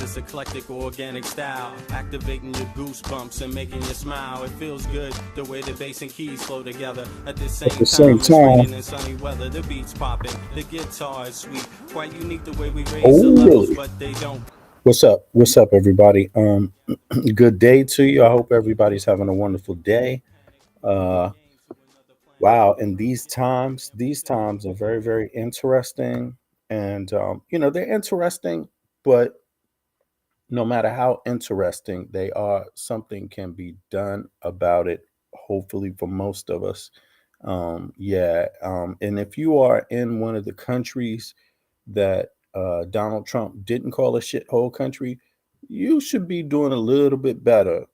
this eclectic organic style, activating your goosebumps and making you smile. It feels good the way the bass and keys flow together at the same time. It's raining in sunny weather, the beats popping, the guitar is sweet, quite unique the way we raise the levels, but they don't. What's up? What's up, everybody? Good day to you. I hope everybody's having a wonderful day. Uh, wow, and these times are very, very interesting, and they're interesting, but no matter how interesting they are, something can be done about it. Hopefully, for most of us. And if you are in one of the countries that Donald Trump didn't call a shithole country, you should be doing a little bit better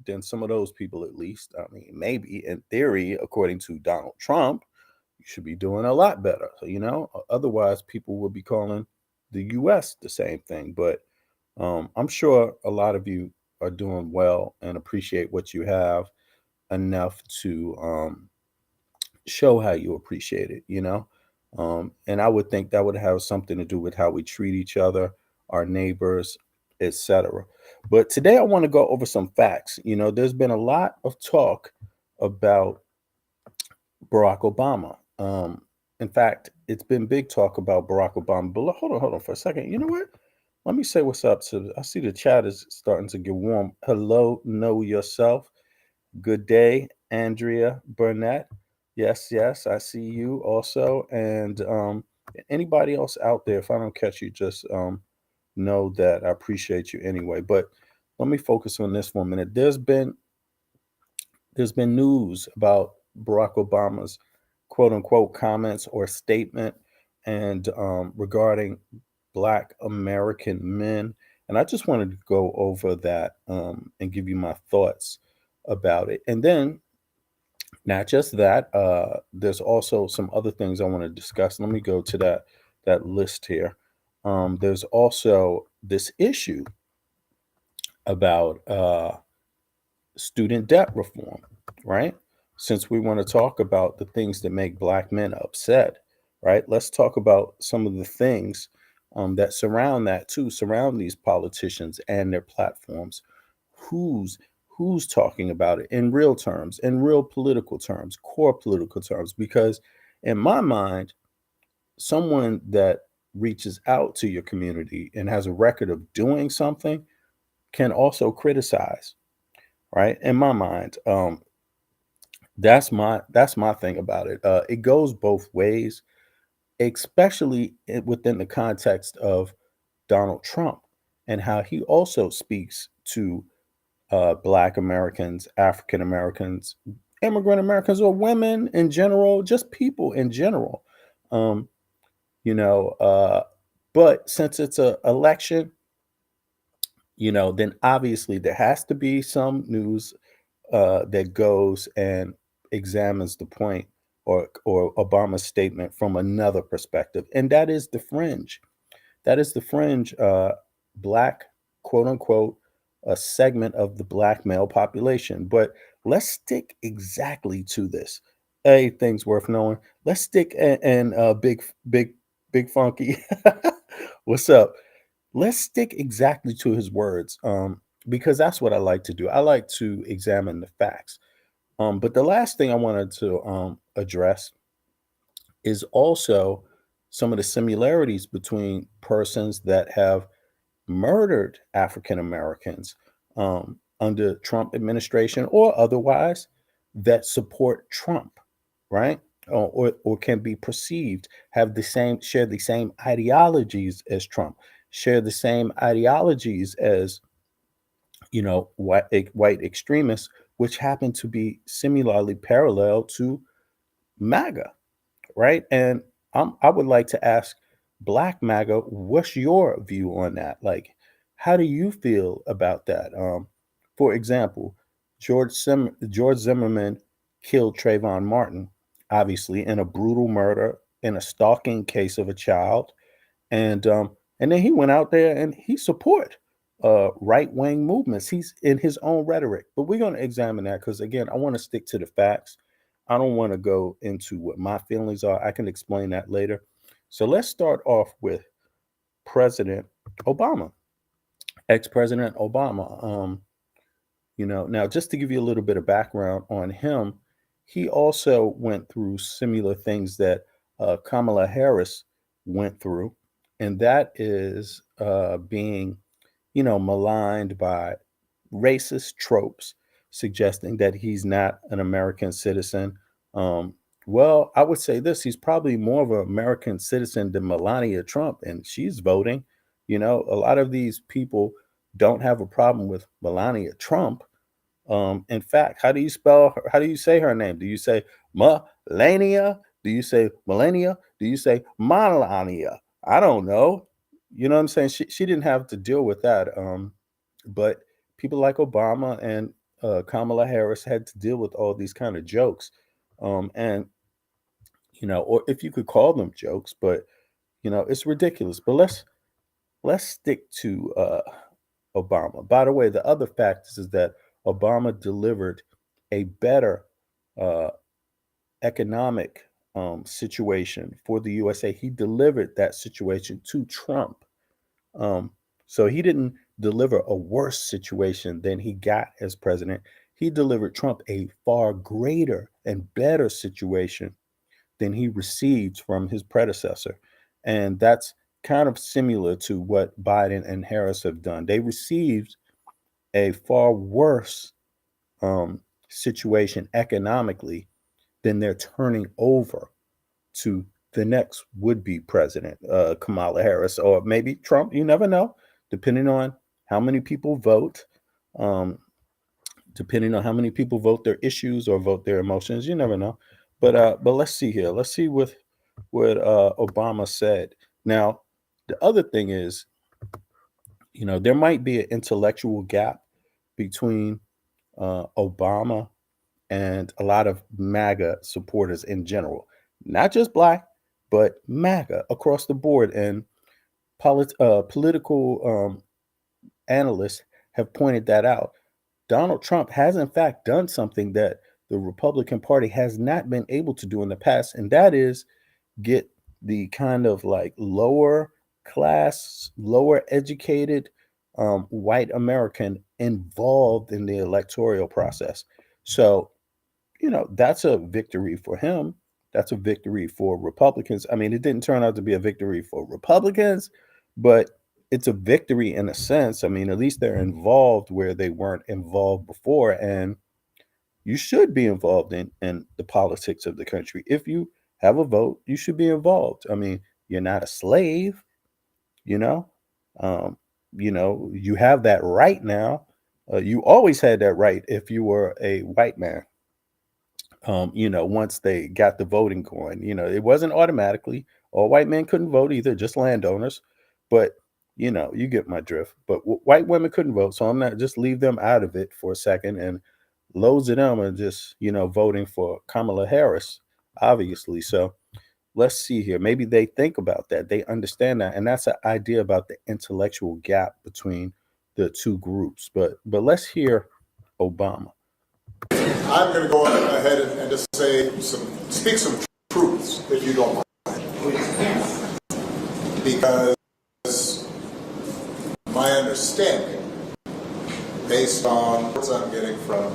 than some of those people, at least. I mean, maybe in theory, according to Donald Trump, you should be doing a lot better. Otherwise, people will be calling the U.S. the same thing. But I'm sure a lot of you are doing well and appreciate what you have enough to show how you appreciate it. And I would think that would have something to do with how we treat each other, our neighbors, etc. But today I want to go over some facts. There's been a lot of talk about Barack Obama. In fact, it's been big talk about Barack Obama. But hold on for a second. You know what? Let me say what's up. So I see the chat is starting to get warm. Hello, know yourself. Good day, Andrea Burnett. Yes, yes, I see you also. And anybody else out there, if I don't catch you, just know that I appreciate you anyway. But let me focus on this for a minute. There's been news about Barack Obama's quote unquote comments or statement and regarding Black American men. And I just wanted to go over that and give you my thoughts about it. And then, not just that, there's also some other things I want to discuss. Let me go to that list here. There's also this issue about student debt reform, right? Since we want to talk about the things that make Black men upset, right? Let's talk about some of the things that surround that too, surround these politicians and their platforms. Who's who's talking about it in real terms, in real political terms, core political terms? Because in my mind, someone that reaches out to your community and has a record of doing something can also criticize, right? In my mind, that's my thing about it. It goes both ways, especially within the context of Donald Trump and how he also speaks to Black Americans, African Americans, immigrant Americans, or women in general, just people in general. Um, you know, uh, but since it's a election, then obviously there has to be some news that goes and examines the point or Obama's statement from another perspective, and that is the fringe. That is the fringe, black, quote unquote, a segment of the black male population. But let's stick exactly to this. Hey, things worth knowing. Let's stick and big funky. What's up? Let's stick exactly to his words, because that's what I like to do. I like to examine the facts. But the last thing I wanted to address is also some of the similarities between persons that have murdered African Americans under Trump administration or otherwise that support Trump, right? Or can be perceived have the same share the same ideologies as Trump, share the same ideologies as white extremists, which happen to be similarly parallel to MAGA, right? And I would like to ask Black MAGA, what's your view on that? Like, how do you feel about that? For example, George Zimmerman killed Trayvon Martin, obviously in a brutal murder in a stalking case of a child, and then he went out there and he support right wing movements. He's in his own rhetoric, but we're going to examine that because again, I want to stick to the facts. I don't want to go into what my feelings are. I can explain that later. So let's start off with President Obama. ex-President Obama. Now just to give you a little bit of background on him, he also went through similar things that Kamala Harris went through, and that is being, maligned by racist tropes suggesting that he's not an American citizen. Um, well, I would say this: he's probably more of an American citizen than Melania Trump, and she's voting. A lot of these people don't have a problem with Melania Trump. In fact, how do you say her name? Do you say Melania? Do you say Melania? Do you say Melania? I don't know. You know what I'm saying? She didn't have to deal with that. But people like Obama and Kamala Harris had to deal with all these kind of jokes. And or if you could call them jokes, but it's ridiculous. But let's stick to Obama. By the way, the other fact is that Obama delivered a better uh, economic situation for the USA. He delivered that situation to Trump. Um, so he didn't deliver a worse situation than he got as president. He delivered Trump a far greater and better situation than he received from his predecessor. And that's kind of similar to what Biden and Harris have done. They received a far worse situation economically than they're turning over to the next would-be president, Kamala Harris, or maybe Trump. You never know, depending on how many people vote, um, depending on how many people vote their issues or vote their emotions. You never know. But let's see here. Let's see what Obama said. Now, the other thing is, there might be an intellectual gap between Obama and a lot of MAGA supporters in general, not just black, but MAGA across the board. And political analysts have pointed that out. Donald Trump has, in fact, done something that the Republican Party has not been able to do in the past, and that is get the kind of like lower class, lower educated white American involved in the electoral process. So, that's a victory for him. That's a victory for Republicans. I mean, it didn't turn out to be a victory for Republicans, but it's a victory in a sense. I mean, at least they're involved where they weren't involved before. And you should be involved in the politics of the country. If you have a vote, you should be involved. I mean, you're not a slave, you know. Um, you have that right now. You always had that right if you were a white man. Once they got the voting going, it wasn't automatically. All white men couldn't vote either, just landowners. But you get my drift. But white women couldn't vote, so I'm not just leave them out of it for a second. And loads of them are just voting for Kamala Harris, obviously. So let's see here. Maybe they think about that. They understand that, and that's an idea about the intellectual gap between the two groups. But let's hear Obama. I'm going to go ahead and just speak some truths, if you don't mind. Because my understanding, based on what I'm getting from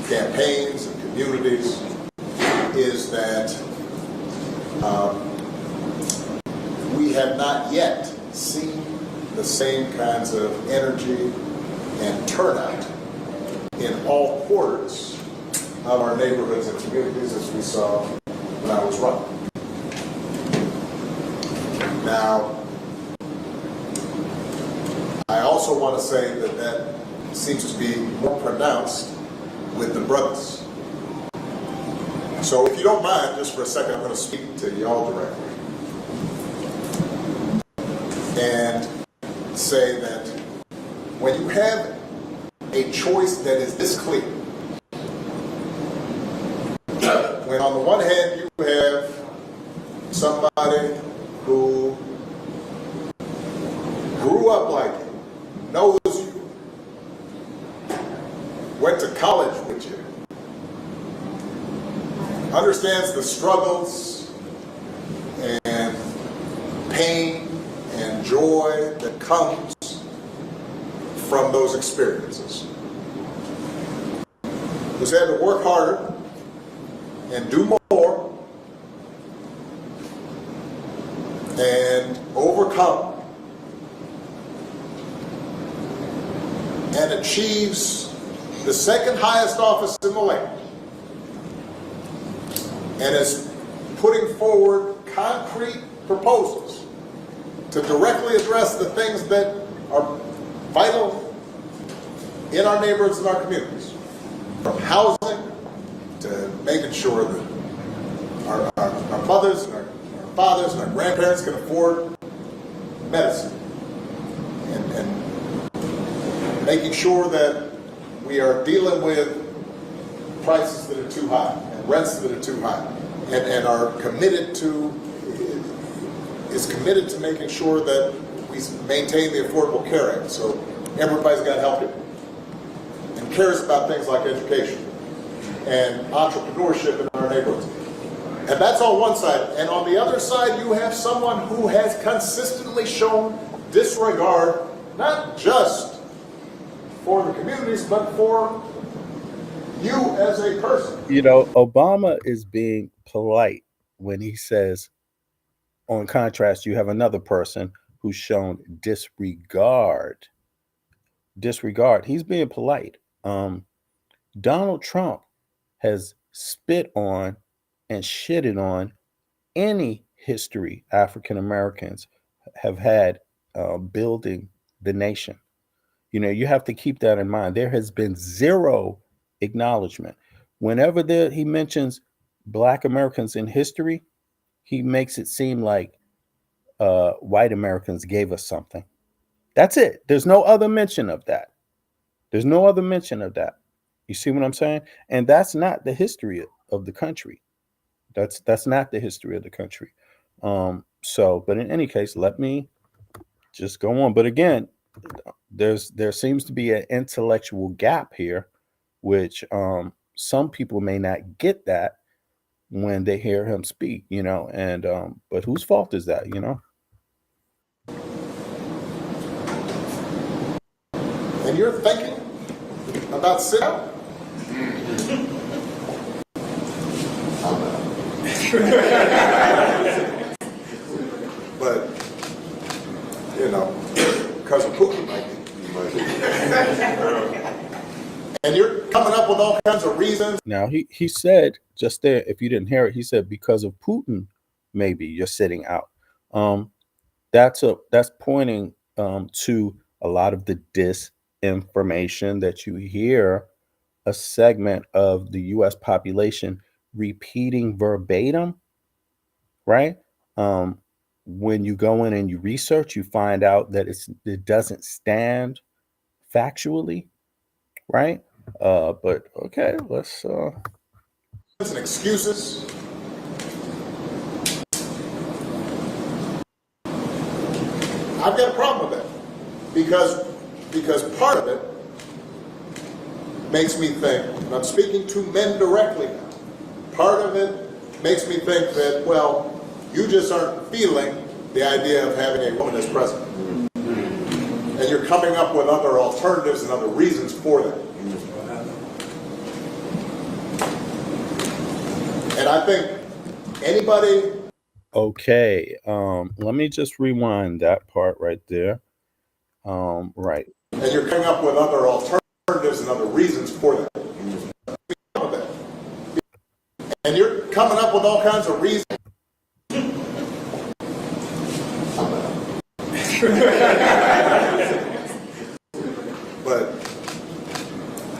campaigns and communities, is that we have not yet seen the same kinds of energy and turnout in all quarters of our neighborhoods and communities as we saw when I was running. Now, I also want to say that seems to be more pronounced with the brothers. So if you don't mind, just for a second, I'm going to speak to y'all directly and say that when you have a choice that is this clear, when on the one hand you have somebody who grew up like you, knows you, went to college with you, understands the struggles and pain and joy that comes from those experiences. We had to work harder and do more and overcome and achieves the second highest office in the land, and is putting forward concrete proposals to directly address the things that are vital in our neighborhoods and our communities, from housing to making sure that our mothers and our fathers and our grandparents can afford medicine, and making sure that we are dealing with prices that are too high and rents that are too high, and are committed to making sure that we maintain the Affordable Care Act, so everybody's got health care, and cares about things like education and entrepreneurship in our neighborhoods. And that's on one side. And on the other side, you have someone who has consistently shown disregard, not just for the communities, but for you as a person. You know, Obama is being polite when he says, on contrast, you have another person who's shown disregard. Disregard. He's being polite. Donald Trump has spit on and shitted on any history African Americans have had building the nation. You know, you have to keep that in mind. There has been zero acknowledgement. Whenever he mentions Black Americans in history, he makes it seem like white Americans gave us something. That's it. There's no other mention of that. There's no other mention of that. You see what I'm saying? And that's not the history of the country. That's not the history of the country. But in any case, let me just go on. But again, there seems to be an intellectual gap here, which some people may not get that when they hear him speak, you know, and but whose fault is that, you know? And you're thinking about sitting down. But, you know, because of Putin, and you're coming up with all kinds of reasons. Now, he said just there, if you didn't hear it, he said because of Putin, maybe you're sitting out. That's pointing to a lot of the disinformation that you hear a segment of the U.S. population repeating verbatim, right? When you go in and you research, you find out that it doesn't stand factually, right? But okay, let's and excuses. I've got a problem with that because part of it makes me think, and I'm speaking to men directly now, part of it makes me think that, well, you just aren't feeling the idea of having a woman as president. And you're coming up with other alternatives and other reasons for that. And I think anybody... Okay, let me just rewind that part right there. Right. And you're coming up with other alternatives and other reasons for that. And you're coming up with all kinds of reasons. But,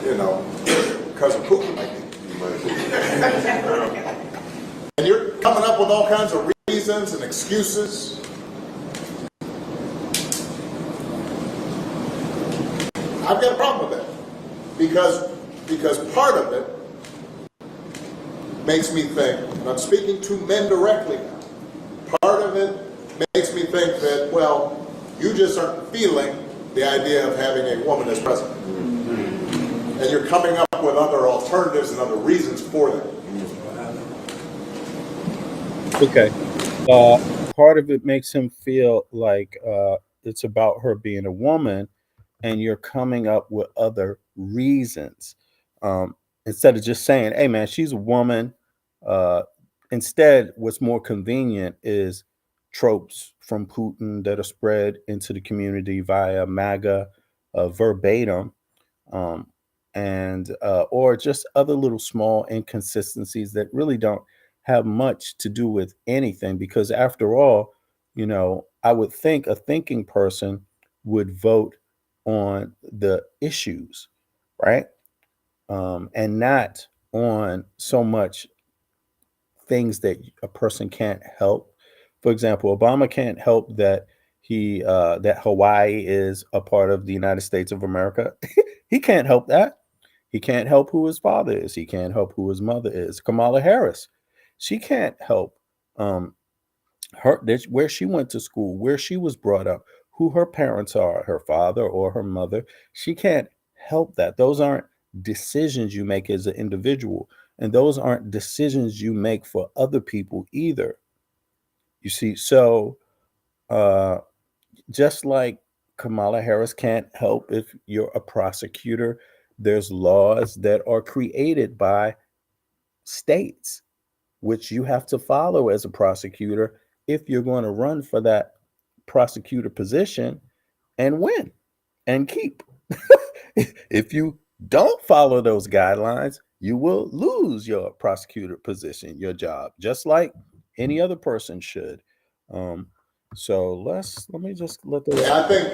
you know, because of Putin, and you're coming up with all kinds of reasons and excuses. I've got a problem with that because part of it makes me think, and I'm speaking to men directly now, part of it makes me think that, well, you just aren't feeling the idea of having a woman as president. And you're coming up with other alternatives and other reasons for that. Okay. Part of it makes him feel like it's about her being a woman, and you're coming up with other reasons, um, instead of just saying, "Hey, man, she's a woman." Uh, Instead, what's more convenient is tropes from Putin that are spread into the community via MAGA, verbatim, um, and or just other little small inconsistencies that really don't have much to do with anything. Because after all, I would think a thinking person would vote on the issues, right? And not on so much things that a person can't help. For example, Obama can't help that that Hawaii is a part of the United States of America. He can't help that. He can't help who his father is. He can't help who his mother is. Kamala Harris, she can't help um, where she went to school, where she was brought up, who her parents are, her father or her mother. She can't help that. Those aren't decisions you make as an individual, and those aren't decisions you make for other people either. You see, so uh, just like Kamala Harris can't help if you're a prosecutor, there's laws that are created by states which you have to follow as a prosecutor if you're going to run for that prosecutor position and win and keep. If you don't follow those guidelines, you will lose your prosecutor position, your job, just like any other person should. Um, so let me just let And those. I think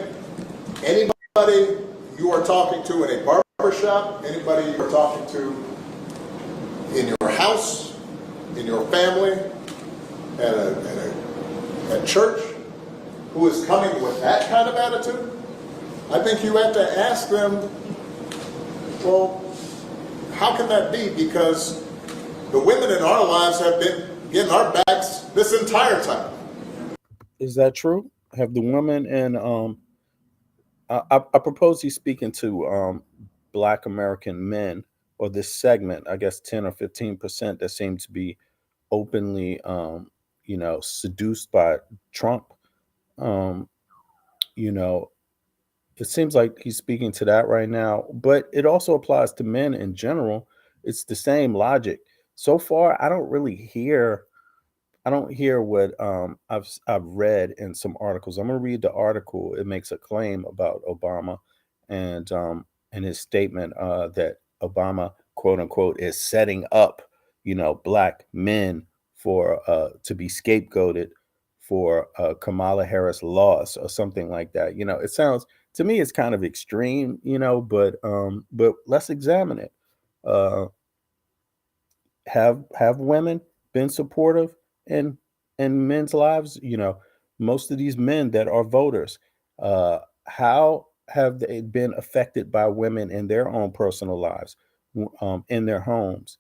anybody you are talking to in a barber shop, anybody you are talking to in your house, in your family, at church, who is coming with that kind of attitude, I think you have to ask them, well, how can that be? Because the women in our lives have been getting our backs this entire time. Is that true? Have the women and I propose he's speaking to Black American men, or this segment, I guess 10 or 15% that seem to be openly, seduced by Trump. Um, you know, it seems like he's speaking to that right now, but it also applies to men in general. It's the same logic. So far, I don't hear what I've read in some articles. I'm going to read the article. It makes a claim about Obama, and his statement that Obama, quote unquote, is setting up, black men for to be scapegoated for Kamala Harris loss or something like that. It sounds to me it's kind of extreme, but let's examine it. Uh, have women been supportive in men's lives? Most of these men that are voters, uh how have they been affected by women in their own personal lives, in their homes,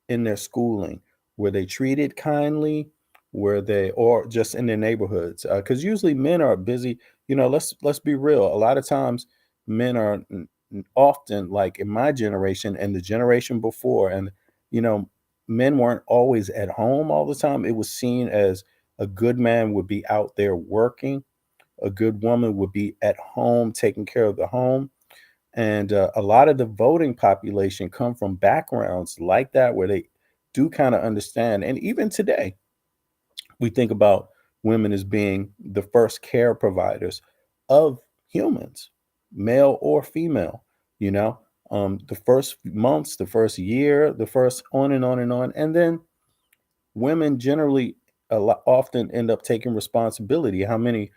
in their schooling? Were they treated kindly? Were they, or just in their neighborhoods? Because usually men are busy. Let's be real. A lot of times, men are often, like in my generation and the generation before, and you know, men weren't always at home all the time. It was seen as a good man would be out there working, a good woman would be at home taking care of the home, and a lot of the voting population come from backgrounds like that where they do kind of understand. And even today, we think about women as being the first care providers of humans, male or female. you know the first months, the first year, the first, on and on and on. And then women generally often end up taking responsibility. How many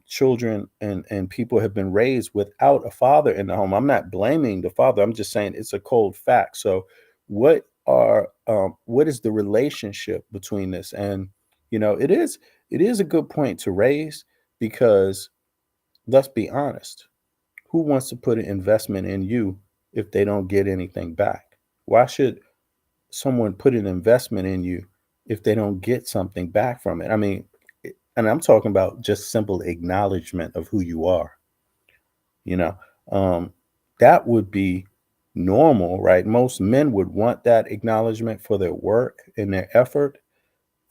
children and people have been raised without a father in the home? I'm not blaming the father. I'm just saying it's a cold fact. So, what is the relationship between this? And it is a good point to raise, because let's be honest, who wants to put an investment in you if they don't get anything back? Why should someone put an investment in you if they don't get something back from it? I mean, and I'm talking about just simple acknowledgement of who you are. You know, um, that would be normal, right? Most men would want that acknowledgement for their work and their effort,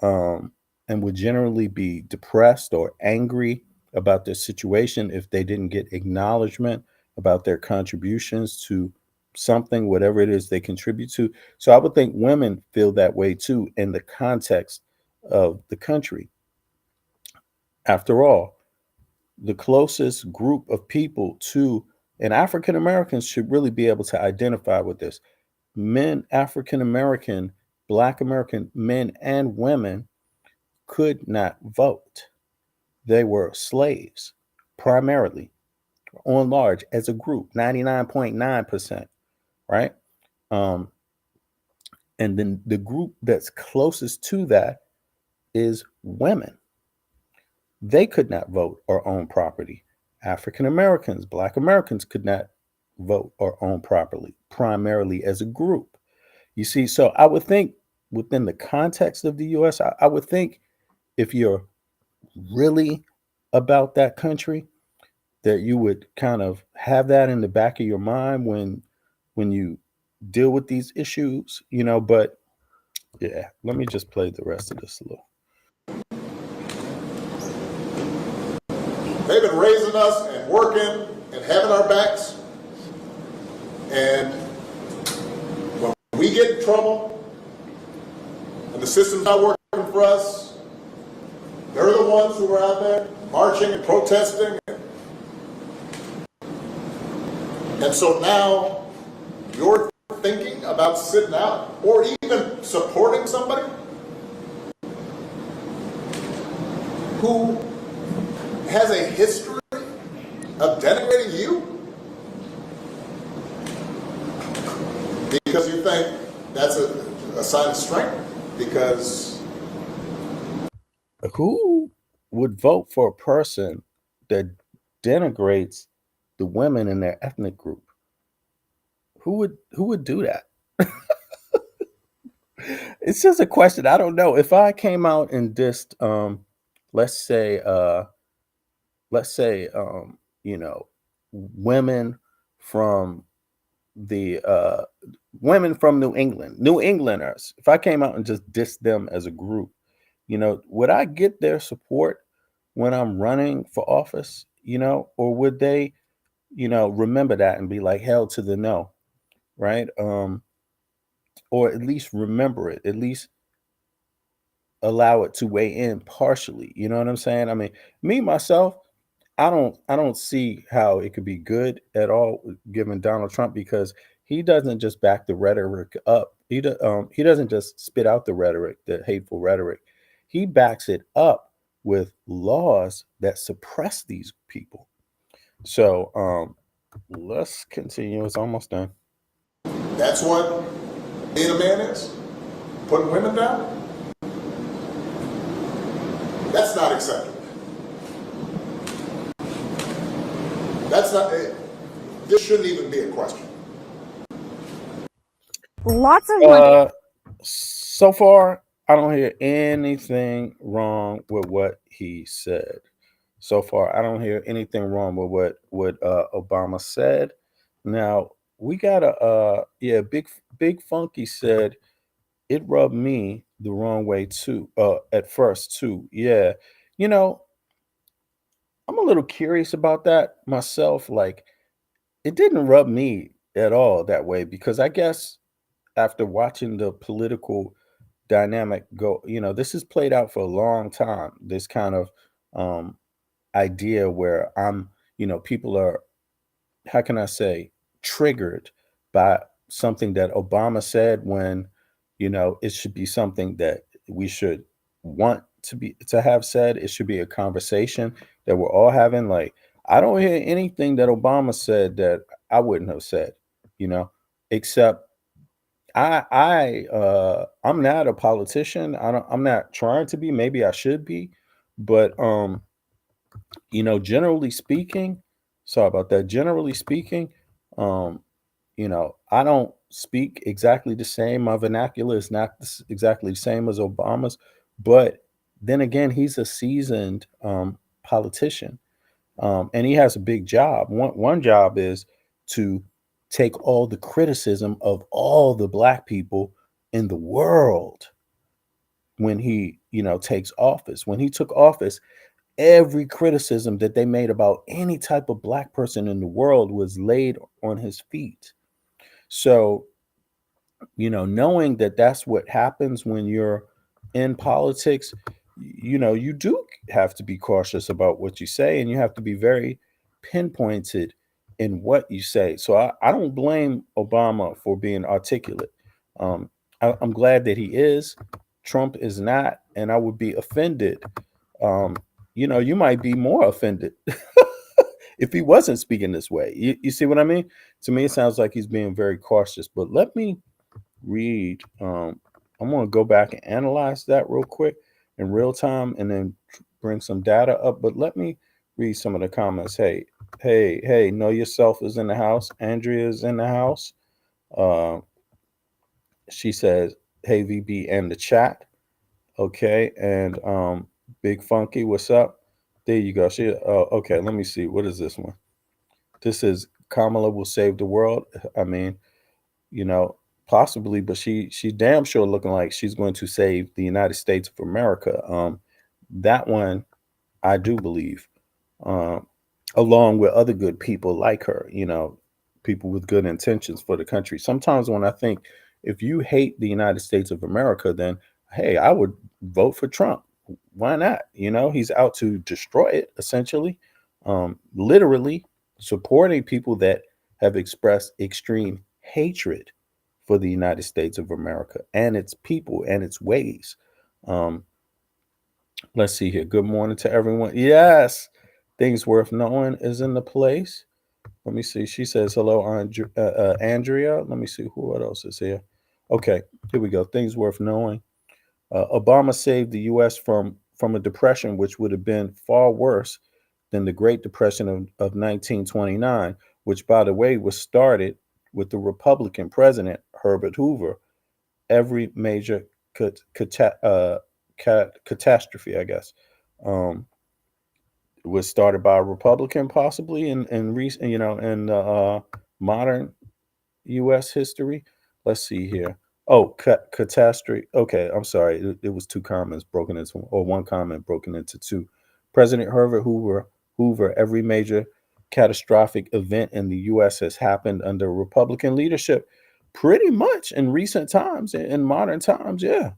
um, and would generally be depressed or angry about their situation if they didn't get acknowledgement about their contributions to something, whatever it is they contribute to. So I would think women feel that way too in the context of the country. After all, the closest group of people to, and African Americans should really be able to identify with this. Men, African American, Black American men and women could not vote. They were slaves, primarily, on large, as a group, 99.9%, right? Um, and then the group that's closest to that is women. They could not vote or own property. African Americans, Black Americans could not vote or own property, primarily as a group. You see, so I would think within the context of the US, I would think if you're really about that country, that you would kind of have that in the back of your mind when you deal with these issues, but yeah, let me just play the rest of this a little. They've been raising us and working and having our backs. And when we get in trouble and the system's not working for us, they're the ones who are out there marching and protesting. And so now you're thinking about sitting out or even supporting somebody who has a history of denigrating you because you think that's a sign of strength. Because who would vote for a person that denigrates the women in their ethnic group? Who would do that? It's just a question. I don't know. If I came out and dissed let's say let's say women from the women from New England, New Englanders, if I came out and just dissed them as a group, would I get their support when I'm running for office, or would they, remember that and be like, hell to the no, right? Or at least remember it, at least allow it to weigh in partially. You know what I'm saying? I mean, me myself, I don't see how it could be good at all given Donald Trump, because he doesn't just back the rhetoric up. He doesn't just spit out the rhetoric, the hateful rhetoric. He backs it up with laws that suppress these people. So let's continue. It's almost done. that's what being a man is. Putting women down. That's not acceptable. That's not. This shouldn't even be a question. Lots of women. So far, I don't hear anything wrong with what he said. So far, I don't hear anything wrong with what Obama said. Now we got a yeah, big funky said it rubbed me the wrong way too. At first too, yeah. You know, I'm a little curious about that myself. Like, it didn't rub me at all that way, because I guess after watching the political dynamic go, this has played out for a long time. This kind of um, idea where people are, how can I say, triggered by something that Obama said, when, it should be something that we should want to have said. It should be a conversation that we're all having. Like, I don't hear anything that Obama said that I wouldn't have said, you know, except I'm not a politician. I'm not trying to be. Maybe I should be, but generally speaking, sorry about that. Generally speaking, um, I don't speak exactly the same. My vernacular is not exactly the same as Obama's, but then again, he's a seasoned politician, and he has a big job. One job is to take all the criticism of all the black people in the world when he takes office. When he took office, every criticism that they made about any type of black person in the world was laid on his feet. So, knowing that that's what happens when you're in politics, you do have to be cautious about what you say, and you have to be very pinpointed in what you say. So I don't blame Obama for being articulate. I'm glad that he is. Trump is not, and I would be offended. Um, you might be more offended if he wasn't speaking this way. You see what I mean? To me, it sounds like he's being very cautious. But let me read. I'm going to go back and analyze that real quick in real time, and then bring some data up. But let me read some of the comments. Hey, know yourself is in the house. Andrea is in the house. Uh, she says, "Hey, VB and the chat." Okay, and Big Funky, what's up? There you go. Okay. Let me see. What is this one? This is Kamala will save the world. I mean, you know, possibly, but she damn sure looking like she's going to save the United States of America. That one I do believe, um, along with other good people like her. People with good intentions for the country. Sometimes when I think, if you hate the United States of America, then hey, I would vote for Trump. Why not? He's out to destroy it, essentially, literally supporting people that have expressed extreme hatred for the United States of America and its people and its ways. Um, let's see here. Good morning to everyone. Yes, things worth knowing is in the place. Let me see. She says hello, Andrea. Let me see what else is here. Okay, here we go. Things worth knowing. Obama saved the U.S. from a depression which would have been far worse than the Great Depression of 1929, which, by the way, was started with the Republican president Herbert Hoover. Every major catastrophe, I guess, um, was started by a Republican, possibly in recent, in modern U.S. history. Let's see here. Oh, catastrophe. Okay, I'm sorry. It was two comments broken into, or one comment broken into two. President Herbert Hoover. Every major catastrophic event in the U.S. has happened under Republican leadership, pretty much in recent times, in modern times. Yeah.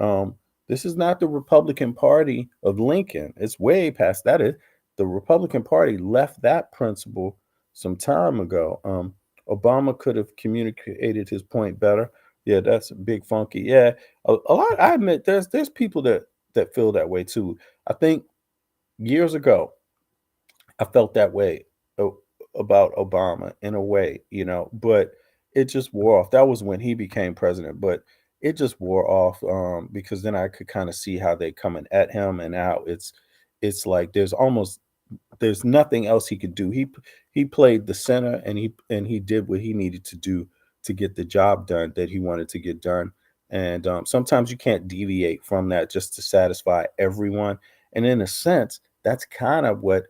Um, this is not the Republican Party of Lincoln. It's way past that. The Republican Party left that principle some time ago. Obama could have communicated his point better. Yeah, that's Big Funky. Yeah, a lot. I admit, there's people that feel that way too. I think years ago, I felt that way about Obama in a way, but it just wore off. That was when he became president, but it just wore off, because then I could kind of see how they coming at him, and how it's like there's nothing else he could do. He played the center, and he did what he needed to do to get the job done that he wanted to get done. And sometimes you can't deviate from that just to satisfy everyone. And in a sense, that's kind of what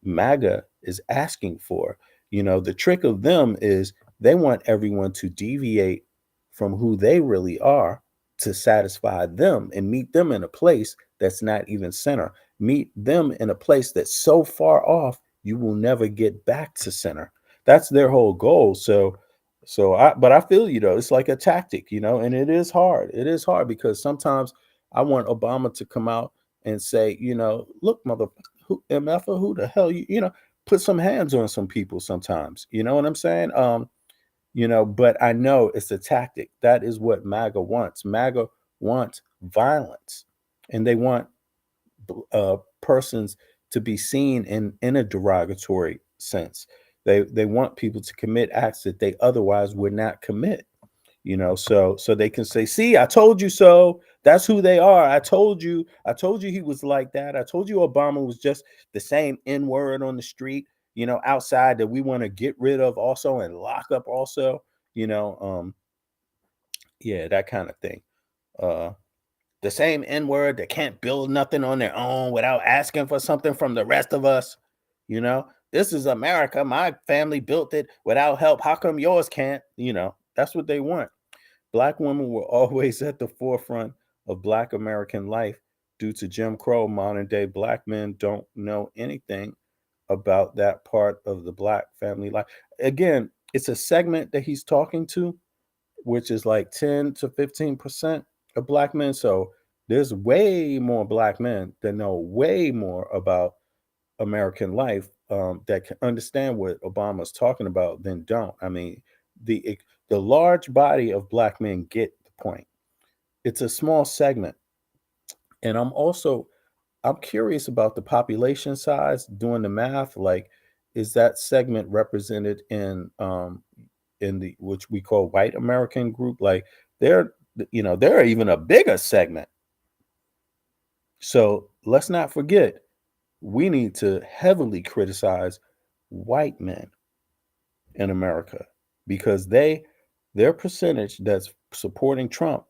MAGA is asking for. The trick of them is they want everyone to deviate from who they really are to satisfy them, and meet them in a place that's not even center. Meet them in a place that's so far off you will never get back to center. That's their whole goal. But I feel, it's like a tactic, and it is hard. It is hard because sometimes I want Obama to come out and say, look, mother, who MF, who the hell put some hands on some people sometimes. You know what I'm saying? But I know it's a tactic. That is what MAGA wants. MAGA wants violence, and they want persons to be seen in a derogatory sense. They want people to commit acts that they otherwise would not commit. So they can say, see, I told you so. That's who they are. I told you he was like that. I told you Obama was just the same N-word on the street, outside, that we want to get rid of also and lock up also. you know um yeah, that kind of thing. uh the same N-word that can't build nothing on their own without asking for something from the rest of us. This is America. My family built it without help. How come yours can't? That's what they want. Black women were always at the forefront of Black American life. due to Jim Crow, modern day black men don't know anything about that part of the black family life. Again, it's a segment that he's talking to, which is like 10 to 15% of black men. So there's way more black men that know way more about American life, that can understand what Obama's talking about than don't. I mean, the large body of black men get the point. It's a small segment, and I'm curious about the population size. Doing the math, like, is that segment represented in the which we call white American group? Like, they're they're even a bigger segment. So let's not forget, we need to heavily criticize white men in America because their percentage that's supporting Trump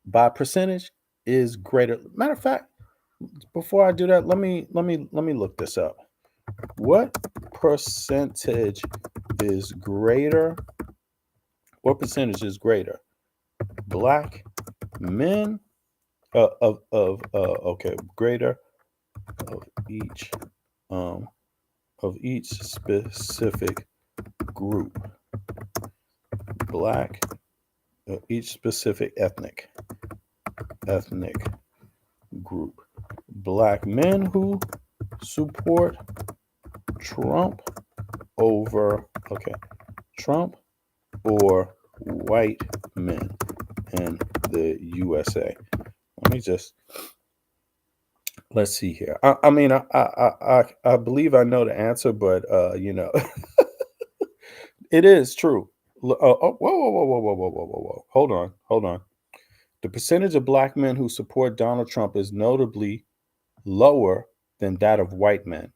by percentage is greater. Matter of fact, before I do that, let me look this up. What percentage is greater? What percentage is greater? Black men okay, greater of each um of each specific group. Black each specific ethnic group. Black men who support Trump over Trump or white men in the USA. Let's see here. I mean, I believe I know the answer, but it is true. Whoa, whoa, whoa, whoa, whoa, whoa, whoa, whoa, whoa. Hold on. The percentage of black men who support Donald Trump is notably lower than that of white men.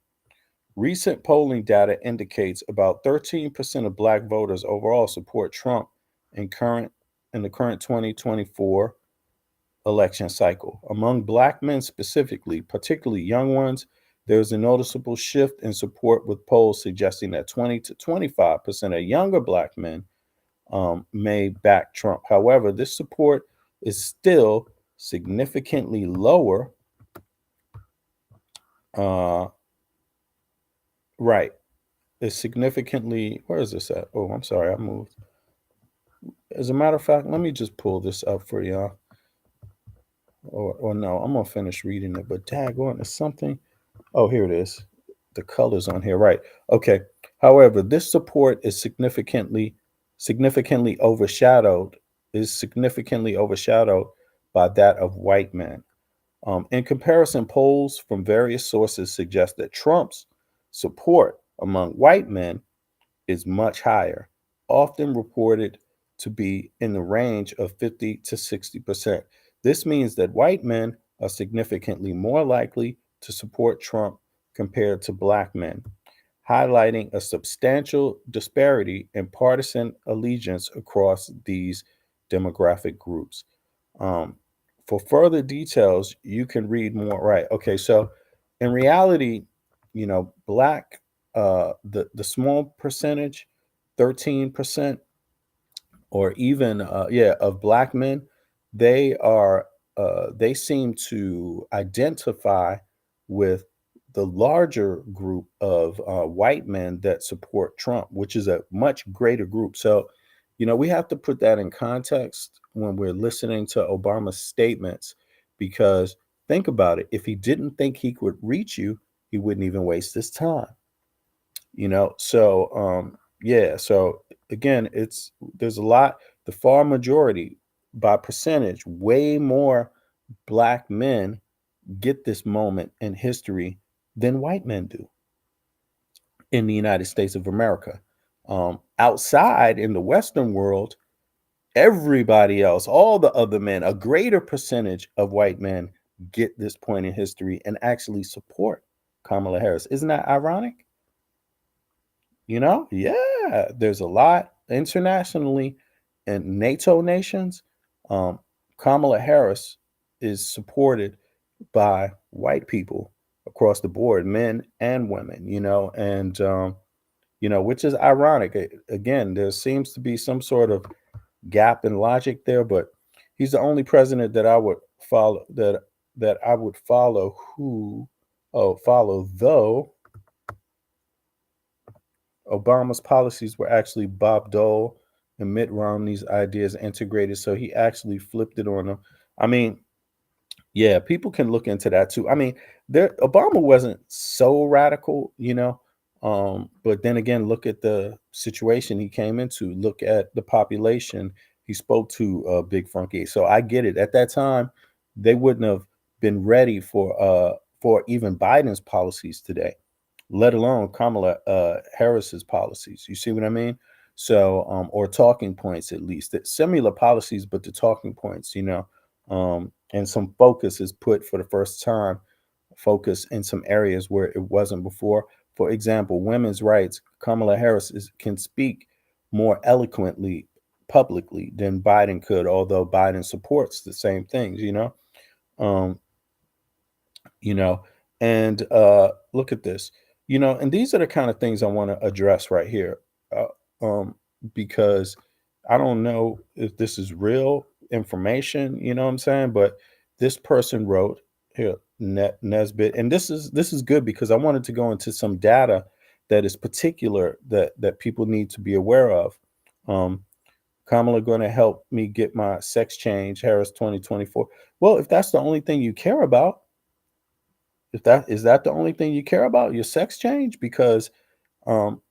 Recent polling data indicates about 13% of black voters overall support Trump in the current 2024 election cycle. Among black men specifically, particularly young ones, there is a noticeable shift in support, with polls suggesting that 20 to 25% of younger black men may back Trump. However, this support is still significantly lower. Right. It's significantly, where is this at? Oh, I'm sorry, I moved. As a matter of fact, let me just pull this up for y'all. Or no, I'm going to finish reading it, but daggone, it's something. Oh, here it is. The colors on here. Right. Okay. However, this support is significantly overshadowed, by that of white men. In comparison, polls from various sources suggest that Trump's support among white men is much higher, often reported to be in the range of 50 to 60%. This means that white men are significantly more likely to support Trump compared to black men, highlighting a substantial disparity in partisan allegiance across these demographic groups. Um, for further details, you can read more. Right. Okay. So, in reality, black, the small percentage, 13%, or even of black men, they are they seem to identify with the larger group of white men that support Trump, which is a much greater group. So, we have to put that in context when we're listening to Obama's statements, because think about it. If he didn't think he could reach you, he wouldn't even waste his time. So again, there's a lot, the far majority, by percentage, way more black men get this moment in history than white men do in the United States of America. Outside in the Western world, everybody else, all the other men, a greater percentage of white men get this point in history and actually support Kamala Harris. Isn't that ironic? Yeah, there's a lot internationally in NATO nations. Kamala Harris is supported by white people across the board, men and women, and, which is ironic. Again, there seems to be some sort of gap in logic there, but he's the only president that I would follow, that that I would follow though Obama's policies were actually Bob Dole and Mitt Romney's ideas integrated. So he actually flipped it on them. I mean, yeah, people can look into that too. I mean, Obama wasn't so radical, but then again, look at the situation he came into. Look at the population he spoke to, Big Funky. So I get it. At that time, they wouldn't have been ready for even Biden's policies today, let alone Kamala Harris's policies. You see what I mean? So, or talking points at least. Similar policies, but the talking points, and some focus is put for the first time, focus in some areas where it wasn't before. For example, women's rights. Kamala Harris can speak more eloquently publicly than Biden could, although Biden supports the same things, um, you know and look at this, and these are the kind of things I want to address right here, because I don't know if this is real information, you know what I'm saying, but this person wrote here, Nesbitt, and this is good because I wanted to go into some data that is particular that people need to be aware of. um Kamala going to help me get my sex change, Harris 2024. Well, if that's the only thing you care about, if that is that the only thing you care about, your sex change? Because um,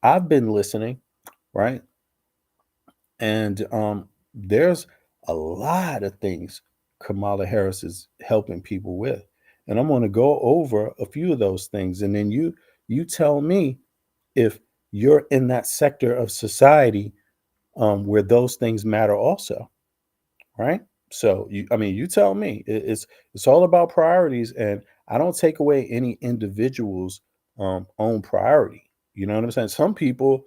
I've been listening, right? And there's a lot of things Kamala Harris is helping people with, and I'm going to go over a few of those things, and then you tell me if you're in that sector of society where those things matter also, right? So you tell me. It's all about priorities, and I don't take away any individual's own priority. You know what I'm saying? Some people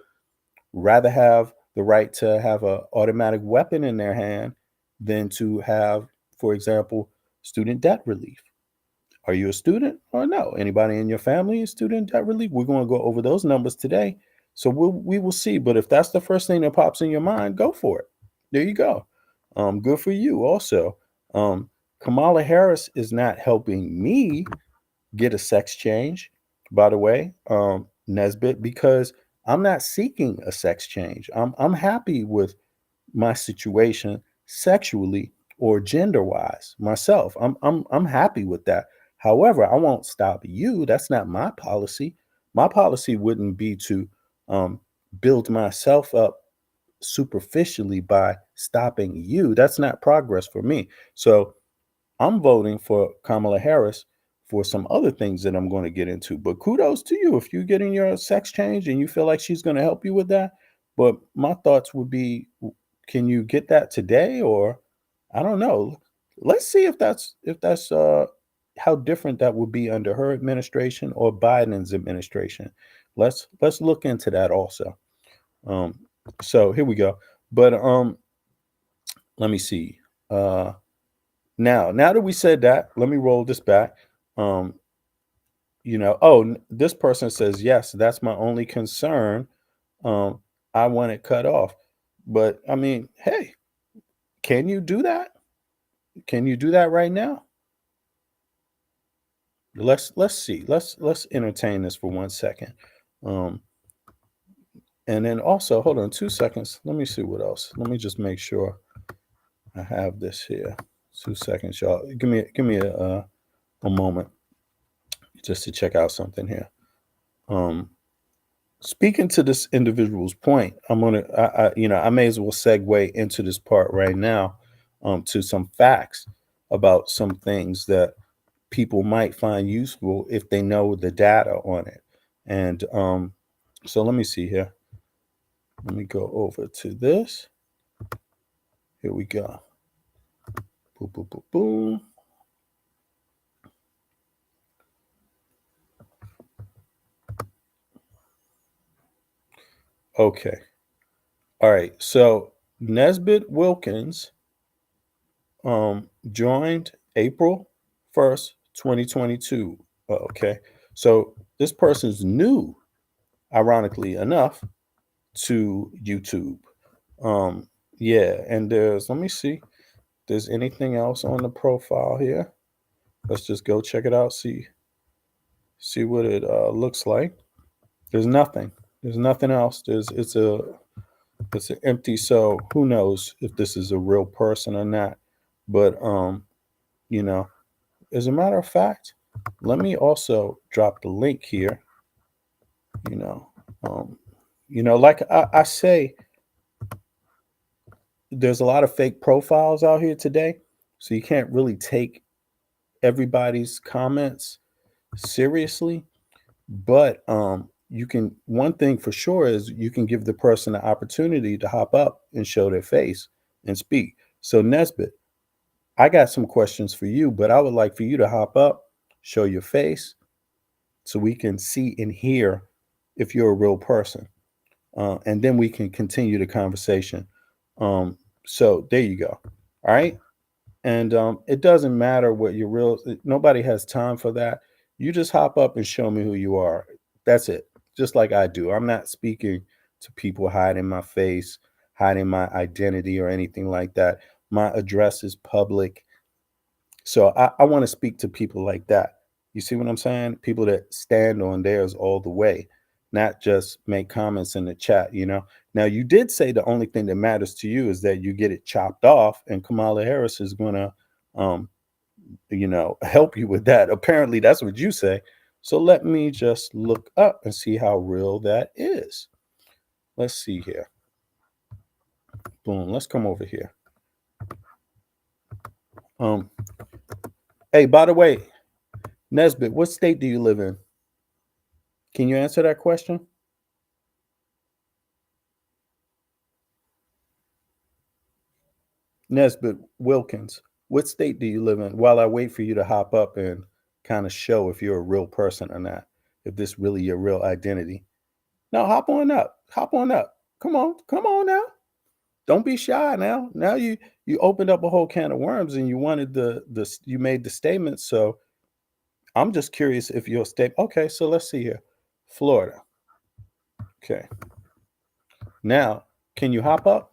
rather have the right to have a automatic weapon in their hand than to have, for example, student debt relief. Are you a student or no? Anybody in your family is student debt relief? We're going to go over those numbers today. So we will see. But if that's the first thing that pops in your mind, go for it. There you go. Good for you. Also, Kamala Harris is not helping me get a sex change, by the way, Nesbitt, because I'm not seeking a sex change. I'm happy with my situation sexually or gender wise myself. I'm happy with that. However, I won't stop you. That's not my policy. My policy wouldn't be to um, build myself up superficially by stopping you. That's not progress for me. So I'm voting for Kamala Harris for some other things that I'm going to get into. But kudos to you if you're getting your sex change and you feel like she's going to help you with that. But my thoughts would be, can you get that today, or I don't know. Let's see if that's how different that would be under her administration or Biden's administration. Let's look into that also. Um, so here we go. But let me see. Now that we said that, let me roll this back. Um, this person says, yes, that's my only concern. Um, I want it cut off. But I mean, hey, can you do that? Can you do that right now? Let's see. Let's entertain this for 1 second. Um, and then also, hold on 2 seconds. Let me see what else. Let me just make sure I have this here. 2 seconds, y'all. Give me a moment just to check out something here. Um, Speaking to this individual's point, I may as well segue into this part right now, to some facts about some things that people might find useful if they know the data on it. And so let me see here. Let me go over to this. Here we go. Boom, boom, boom, boom. Okay. All right. So Nesbitt Wilkins joined April 1st, 2022. Okay. So this person's new, ironically enough, to YouTube. Yeah, and let me see, there's anything else on the profile here. Let's just go check it out. See what it looks like. There's nothing. There's nothing else. It's an empty. So who knows if this is a real person or not? But you know, as a matter of fact, let me also drop the link here. You know, um, like I say, there's a lot of fake profiles out here today, so you can't really take everybody's comments seriously. But you can. One thing for sure is you can give the person the opportunity to hop up and show their face and speak. So Nesbitt, I got some questions for you, but I would like for you to hop up, show your face, so we can see and hear if you're a real person, and then we can continue the conversation. So there you go. All right. And it doesn't matter what your real, nobody has time for that. You just hop up and show me who you are. That's it. Just like I do. I'm not speaking to people hiding my face, hiding my identity or anything like that. My address is public. So I want to speak to people like that. You see what I'm saying? People that stand on theirs all the way, not just make comments in the chat. Now, you did say the only thing that matters to you is that you get it chopped off, and Kamala Harris is going to, um, help you with that. Apparently, that's what you say. So let me just look up and see how real that is. Let's see here. Boom. Let's come over here. Hey, by the way, Nesbitt, what state do you live in? Can you answer that question? Nesbitt Wilkins, what state do you live in? While I wait for you to hop up and kind of show if you're a real person or not, if this really your real identity. Now hop on up. Hop on up. Come on now. Don't be shy now. Now you opened up a whole can of worms and you wanted you made the statement. So I'm just curious if your state. Okay, so let's see here. Florida. Okay. Now, can you hop up?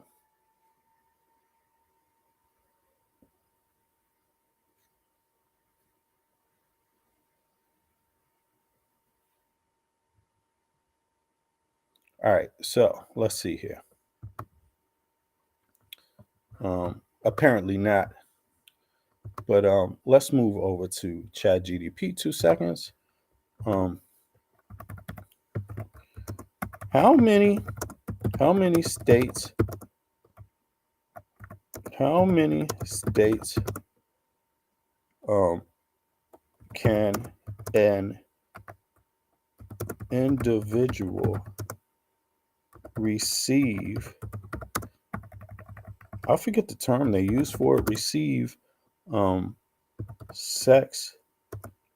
All right, so let's see here. Apparently not. But let's move over to Chat GDP 2 seconds. How many states can an individual receive? I forget the term they use for it. Receive sex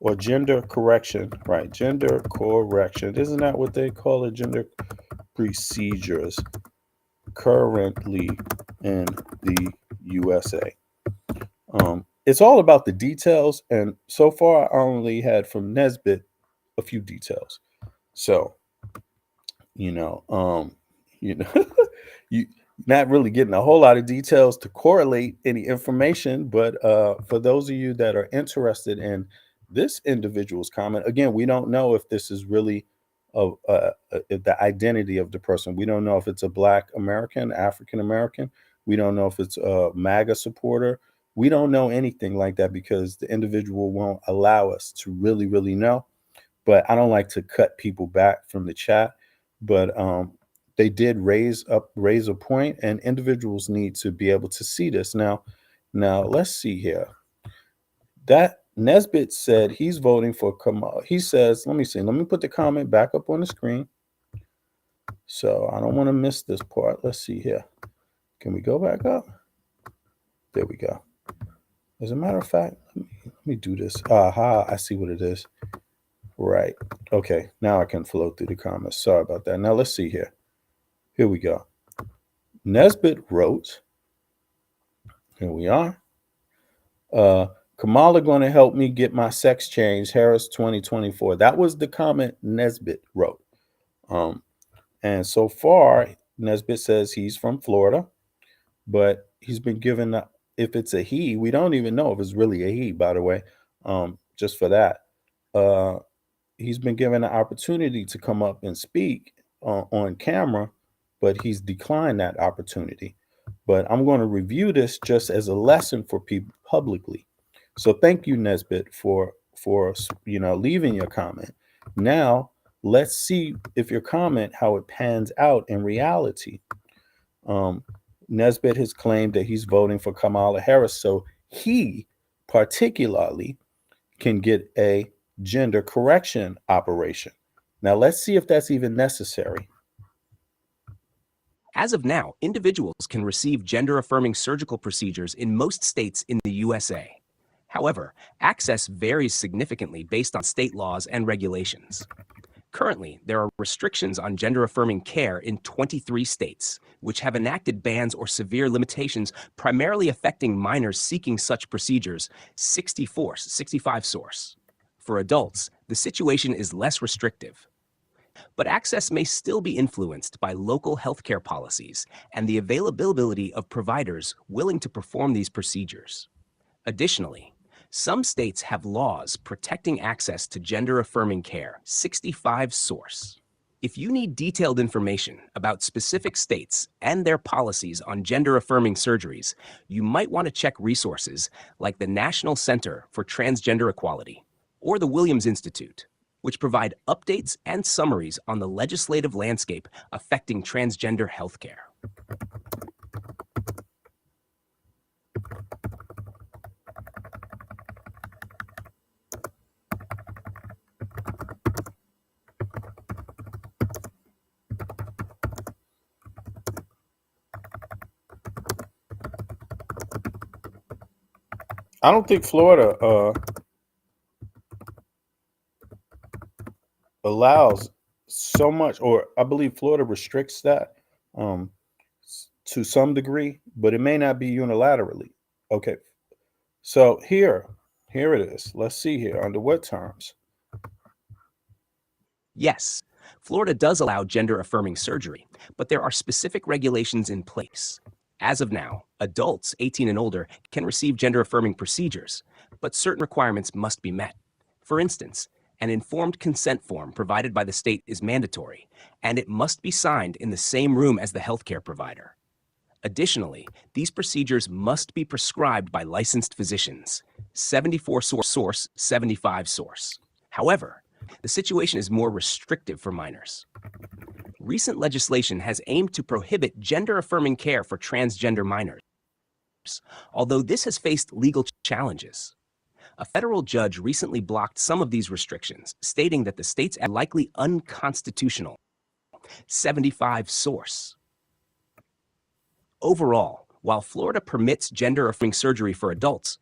or gender correction, right? Gender correction. Isn't that what they call it? Gender procedures currently in the USA. It's all about the details, and so far I only had from Nesbitt a few details. So, you know, you not really getting a whole lot of details to correlate any information, but for those of you that are interested in this individual's comment, again, we don't know if this is really the identity of the person. We don't know if it's a Black American, African American. We don't know if it's a MAGA supporter. We don't know anything like that because the individual won't allow us to really know. But I don't like to cut people back from the chat. But they did raise a point, and individuals need to be able to see this. Now let's see here. That Nesbitt said he's voting for Kamal. He says, let me see. Let me put the comment back up on the screen. So I don't want to miss this part. Let's see here. Can we go back up? There we go. As a matter of fact, let me do this. Aha, I see what it is. Right. Okay. Now I can flow through the comments. Sorry about that. Now let's see here. Here we go. Nesbitt wrote, here we are. Kamala going to help me get my sex change, Harris 2024. That was the comment Nesbitt wrote. And so far, Nesbitt says he's from Florida, but he's been given, if it's a he, we don't even know if it's really a he, by the way. just for that. Uh, he's been given an opportunity to come up and speak on camera, but he's declined that opportunity. But I'm going to review this just as a lesson for people publicly. So thank you, Nesbitt, for leaving your comment. Now let's see if your comment how it pans out in reality. Um, Nesbitt has claimed that he's voting for Kamala Harris, so he particularly can get a gender correction operation. Now, let's see if that's even necessary. As of now, individuals can receive gender-affirming surgical procedures in most states in the USA. However, access varies significantly based on state laws and regulations. Currently, there are restrictions on gender-affirming care in 23 states, which have enacted bans or severe limitations primarily affecting minors seeking such procedures, 65 source. For adults, the situation is less restrictive. But access may still be influenced by local healthcare policies and the availability of providers willing to perform these procedures. Additionally, some states have laws protecting access to gender-affirming care, 65 source. If you need detailed information about specific states and their policies on gender-affirming surgeries, you might want to check resources like the National Center for Transgender Equality or the Williams Institute, which provide updates and summaries on the legislative landscape affecting transgender healthcare. I don't think Florida allows so much, or I believe Florida restricts that um, to some degree, but it may not be unilaterally. Okay, so here it is. Let's see here under what terms. Yes, Florida does allow gender-affirming surgery, but there are specific regulations in place. As of now, adults 18 and older can receive gender-affirming procedures, but certain requirements must be met. For instance, an informed consent form provided by the state is mandatory, and it must be signed in the same room as the healthcare provider. Additionally, these procedures must be prescribed by licensed physicians, 74 source, 75 source. However, the situation is more restrictive for minors. Recent legislation has aimed to prohibit gender-affirming care for transgender minors, although this has faced legal challenges. A federal judge recently blocked some of these restrictions, stating that the states are likely unconstitutional. 75 source. Overall, while Florida permits gender-affirming surgery for adults,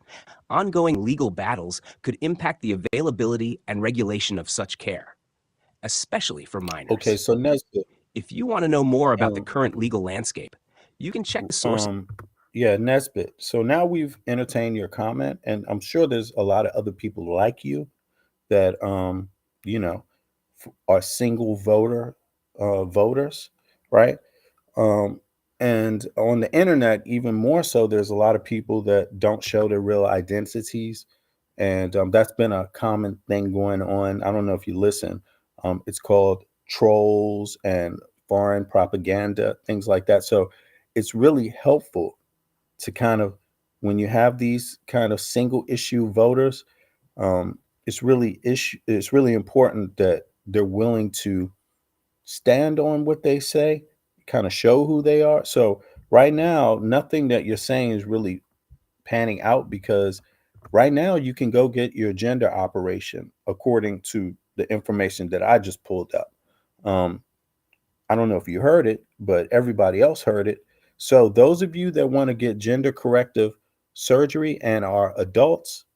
ongoing legal battles could impact the availability and regulation of such care, especially for minors. Okay, so Nesbitt. If you want to know more about the current legal landscape, you can check the source. Yeah, Nesbitt. So now we've entertained your comment, and I'm sure there's a lot of other people like you that are single voters, right? And on the internet, even more so, there's a lot of people that don't show their real identities, and that's been a common thing going on. I don't know if you listen. It's called trolls and foreign propaganda, things like that. So it's really helpful to kind of, when you have these kind of single issue voters, it's really important that they're willing to stand on what they say, kind of show who they are. So right now, nothing that you're saying is really panning out, because right now you can go get your gender operation according to the information that I just pulled up. I don't know if you heard it, but everybody else heard it. So those of you that want to get gender corrective surgery and are adults,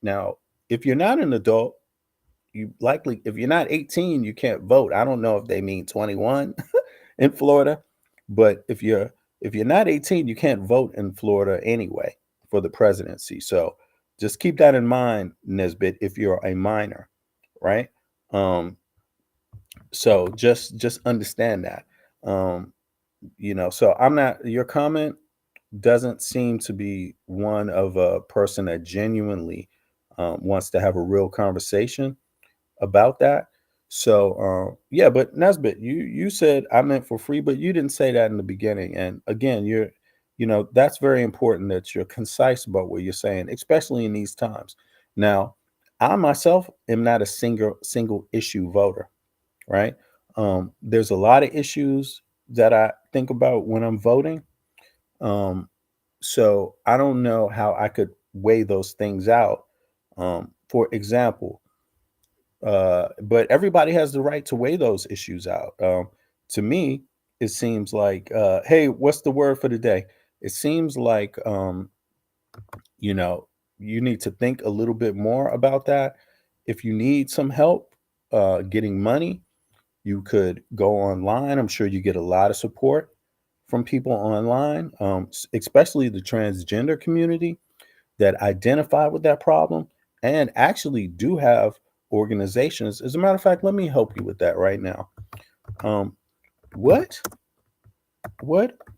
now, if you're not an adult, if you're not 18, you can't vote. I don't know if they mean 21 in Florida, but if you're not 18, you can't vote in Florida anyway for the presidency. So just keep that in mind, Nesbitt, if you're a minor, right? So just understand that. So your comment doesn't seem to be one of a person that genuinely wants to have a real conversation about that. So yeah, but Nesbitt, you said I meant for free, but you didn't say that in the beginning. And again, that's very important that you're concise about what you're saying, especially in these times. Now, I myself am not a single issue voter, right? There's a lot of issues that I think about when I'm voting. Um, so I don't know how I could weigh those things out. For example, but everybody has the right to weigh those issues out. To me, it seems like, hey, what's the word for the day? It seems like, you know, you need to think a little bit more about that. If you need some help getting money, you could go online. I'm sure you get a lot of support from people online, especially the transgender community that identify with that problem and actually do have organizations. As a matter of fact, let me help you with that right now. Um, what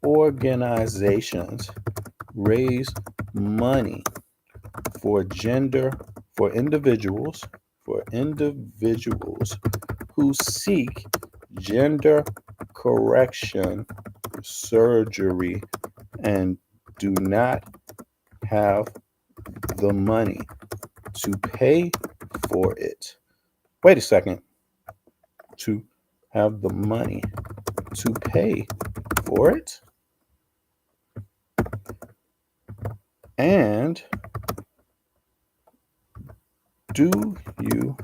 organizations raise money for individuals who seek gender correction surgery and do not have the money to pay for it? Wait a second. To have the money to pay for it? And do you,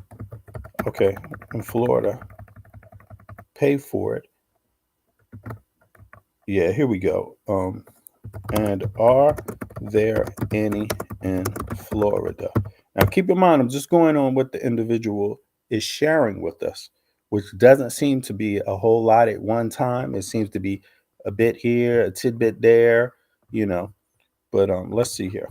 okay, in Florida, pay for it? Yeah, here we go. And are there any in Florida? Now, keep in mind, I'm just going on what the individual is sharing with us, which doesn't seem to be a whole lot at one time. It seems to be a bit here, a tidbit there, you know. But let's see here.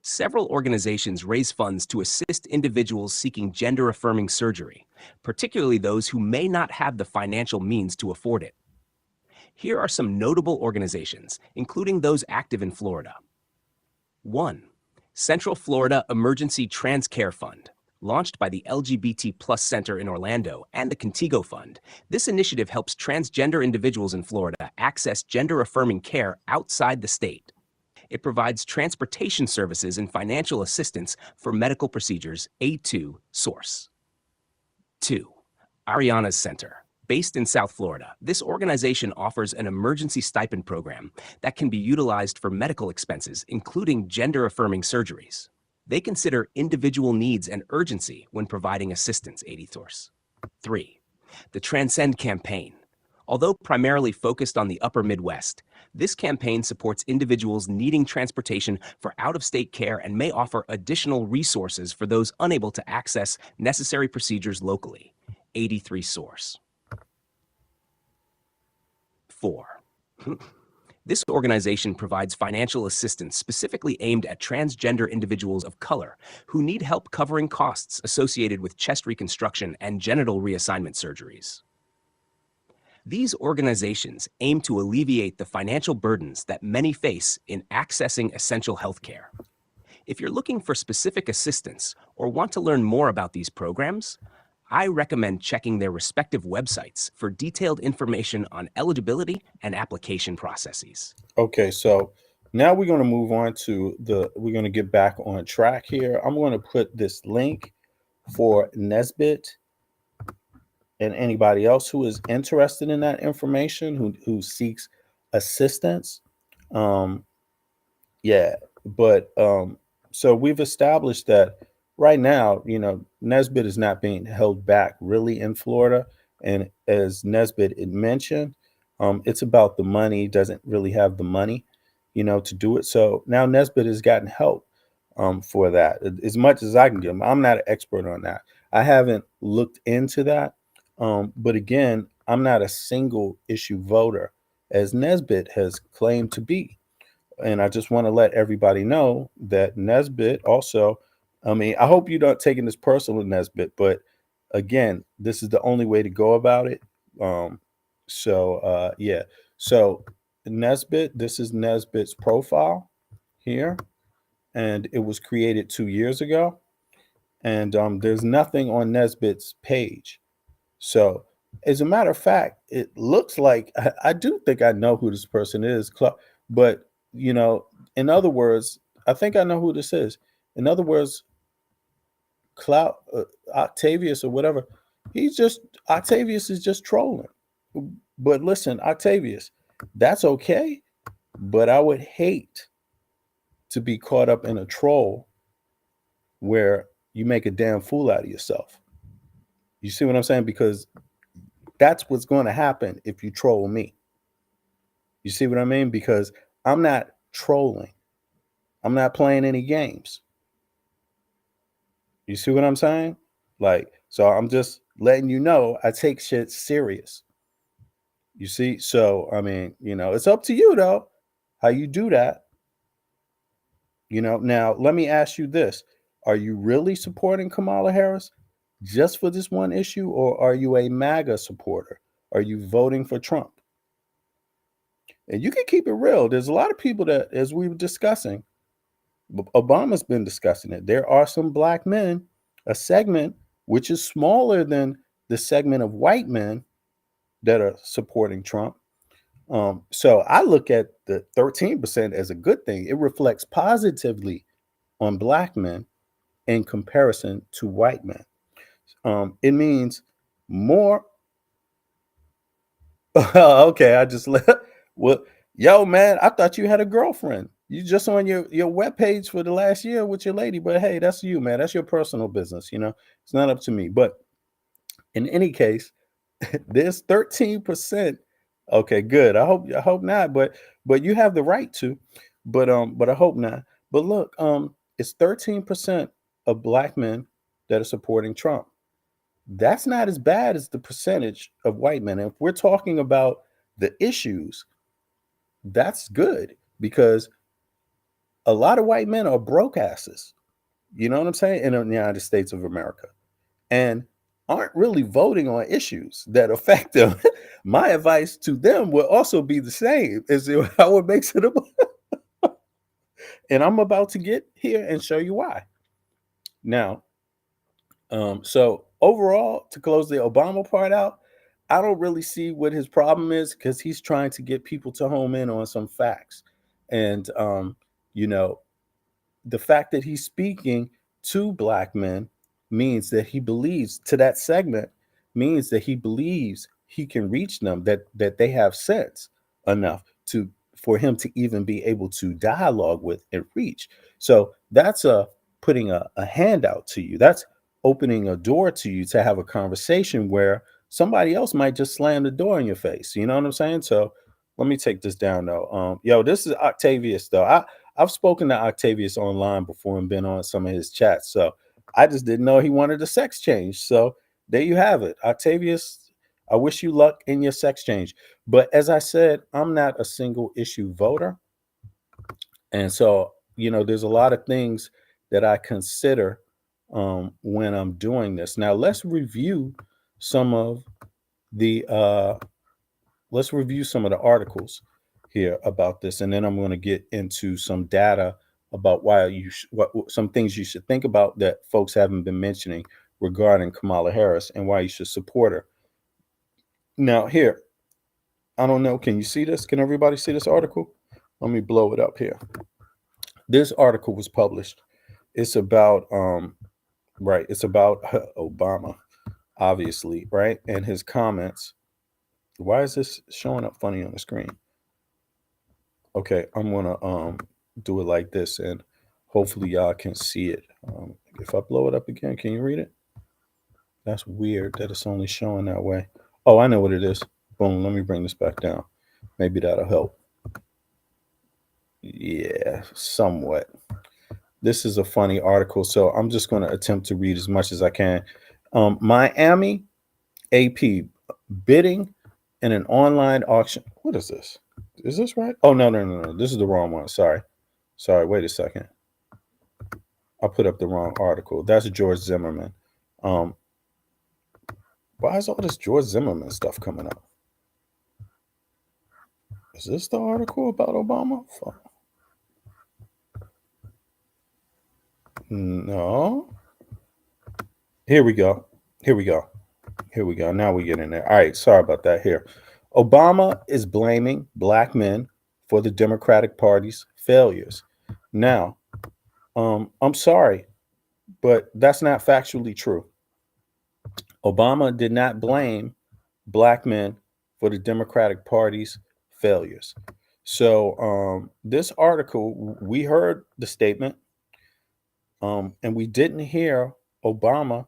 Several organizations raise funds to assist individuals seeking gender-affirming surgery, particularly those who may not have the financial means to afford it. Here are some notable organizations, including those active in Florida. 1. Central Florida Emergency Transcare Fund. Launched by the LGBT Plus Center in Orlando and the Contigo Fund, this initiative helps transgender individuals in Florida access gender-affirming care outside the state. It provides transportation services and financial assistance for medical procedures. A2 source. 2. Ariana's Center. Based in South Florida, this organization offers an emergency stipend program that can be utilized for medical expenses, including gender-affirming surgeries. They consider individual needs and urgency when providing assistance. 80 source. 3. The Transcend Campaign. Although primarily focused on the upper Midwest, this campaign supports individuals needing transportation for out-of-state care and may offer additional resources for those unable to access necessary procedures locally. 83 source. 4. This organization provides financial assistance specifically aimed at transgender individuals of color who need help covering costs associated with chest reconstruction and genital reassignment surgeries. These organizations aim to alleviate the financial burdens that many face in accessing essential health care. If you're looking for specific assistance or want to learn more about these programs, I recommend checking their respective websites for detailed information on eligibility and application processes. Okay, so now we're going to move on to we're going to get back on track here. I'm going to put this link for Nesbitt and anybody else who is interested in that information, who seeks assistance. Yeah, but so we've established that right now, Nesbitt is not being held back really in Florida. And as Nesbitt had mentioned, it's about the money. He doesn't really have the money, to do it. So now Nesbitt has gotten help for that, as much as I can give him. I'm not an expert on that. I haven't looked into that. But again, I'm not a single issue voter, as Nesbitt has claimed to be. And I just want to let everybody know that Nesbitt also, I hope you're not taking this personal, Nesbitt, but again, this is the only way to go about it. Yeah. So Nesbitt, this is Nesbitt's profile here. and it was created 2 years ago. And there's nothing on Nesbitt's page. So, as a matter of fact, it looks like I do think I know who this person is, but in other words, I think I know who this is. In other words, Cloud Octavius or whatever, Octavius is just trolling. But listen, Octavius, that's okay. But I would hate to be caught up in a troll where you make a damn fool out of yourself. You see what I'm saying? Because that's what's going to happen if you troll me. You see what I mean? Because I'm not trolling. I'm not playing any games. You see what I'm saying? So I'm just letting you know I take shit serious. You see? So, I mean, it's up to you though, how you do that. Now let me ask you this. Are you really supporting Kamala Harris just for this one issue, or are you a MAGA supporter? Are you voting for Trump? And you can keep it real. There's a lot of people that, as we were discussing, Obama's been discussing it. There are some black men, a segment which is smaller than the segment of white men that are supporting Trump. So I look at the 13% as a good thing. It reflects positively on black men in comparison to white men. It means more. Okay, I just well, yo, man, I thought you had a girlfriend. You just on your webpage for the last year with your lady, but hey, that's you, man. That's your personal business. It's not up to me. But in any case, there's 13%. Okay, good. I hope not, but you have the right to. But I hope not. But look, it's 13% of black men that are supporting Trump. That's not as bad as the percentage of white men. And if we're talking about the issues, that's good, because a lot of white men are broke asses. You know what I'm saying? In the United States of America, and aren't really voting on issues that affect them. My advice to them will also be the same as how it makes it. And I'm about to get here and show you why. Now, so overall, to close the Obama part out, I don't really see what his problem is, because he's trying to get people to home in on some facts. And, you know, the fact that he's speaking to black men means that he believes, to that segment, means that he believes he can reach them, that they have sense enough to for him to even be able to dialogue with and reach. So that's putting a hand out to you. That's opening a door to you to have a conversation where somebody else might just slam the door in your face. You know what I'm saying? So let me take this down though. Yo, this is Octavius though. I've spoken to Octavius online before and been on some of his chats. So I just didn't know he wanted a sex change. So there you have it. Octavius, I wish you luck in your sex change. But as I said, I'm not a single issue voter. And so, there's a lot of things that I consider when I'm doing this. Now, let's review some of the articles here about this, and then I'm going to get into some data about why some things you should think about that folks haven't been mentioning regarding Kamala Harris and why you should support her. Now, here, I don't know. Can you see this? Can everybody see this article? Let me blow it up here. This article was published. It's about it's about Obama, obviously, right? And his comments. Why is this showing up funny on the screen? Okay, I'm gonna do it like this, and hopefully y'all can see it. If I blow it up again, can you read it? That's weird that it's only showing that way. Oh, I know what it is. Boom, let me bring this back down. Maybe that'll help. Yeah, somewhat. This is a funny article, so I'm just going to attempt to read as much as I can. Miami AP bidding in an online auction. What is this? Is this right? Oh, no. This is the wrong one. Sorry. Wait a second. I put up the wrong article. That's George Zimmerman. Why is all this George Zimmerman stuff coming up? Is this the article about Obama? Fuck. No. Here we go. Here we go. Here we go. Now we get in there. All right. Sorry about that. Here. Obama is blaming black men for the Democratic Party's failures. Now, I'm sorry, but that's not factually true. Obama did not blame black men for the Democratic Party's failures. So, this article, we heard the statement, and we didn't hear Obama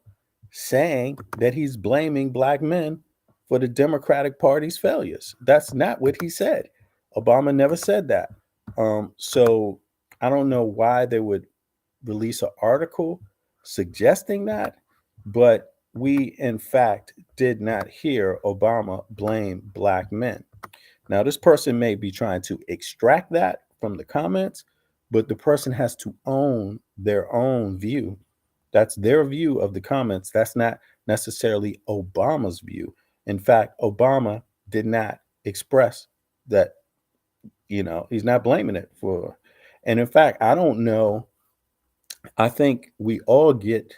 saying that he's blaming black men for the Democratic Party's failures. That's not what he said. Obama never said that. So I don't know why they would release an article suggesting that, but we, in fact, did not hear Obama blame black men. Now, this person may be trying to extract that from the comments, but the person has to own their own view. That's their view of the comments. That's not necessarily Obama's view. In fact, Obama did not express that, he's not blaming it for. And in fact, I don't know. I think we all get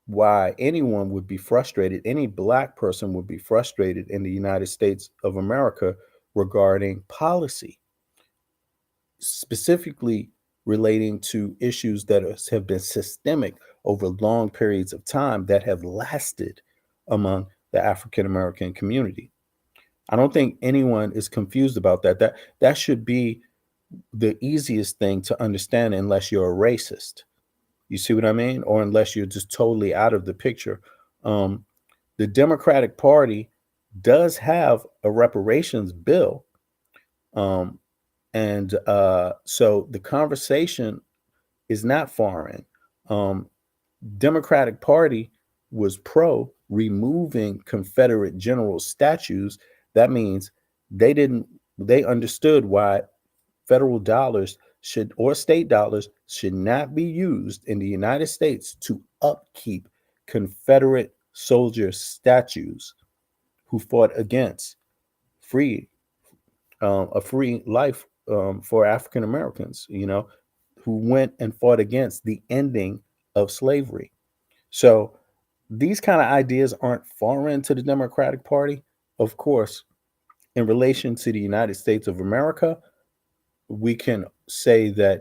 why anyone would be frustrated, any black person would be frustrated in the United States of America regarding policy, specifically relating to issues that have been systemic over long periods of time that have lasted among the African American community. I don't think anyone is confused about that. That should be the easiest thing to understand unless you're a racist. You see what I mean? Or unless you're just totally out of the picture. The Democratic Party does have a reparations bill. And so the conversation is not foreign. Democratic Party was pro removing Confederate general statues. That means they understood why federal dollars or state dollars should not be used in the United States to upkeep Confederate soldier statues who fought against a free life for African Americans, who went and fought against the ending of slavery. So these kind of ideas aren't foreign to the Democratic Party. Of course, in relation to the United States of America, we can say that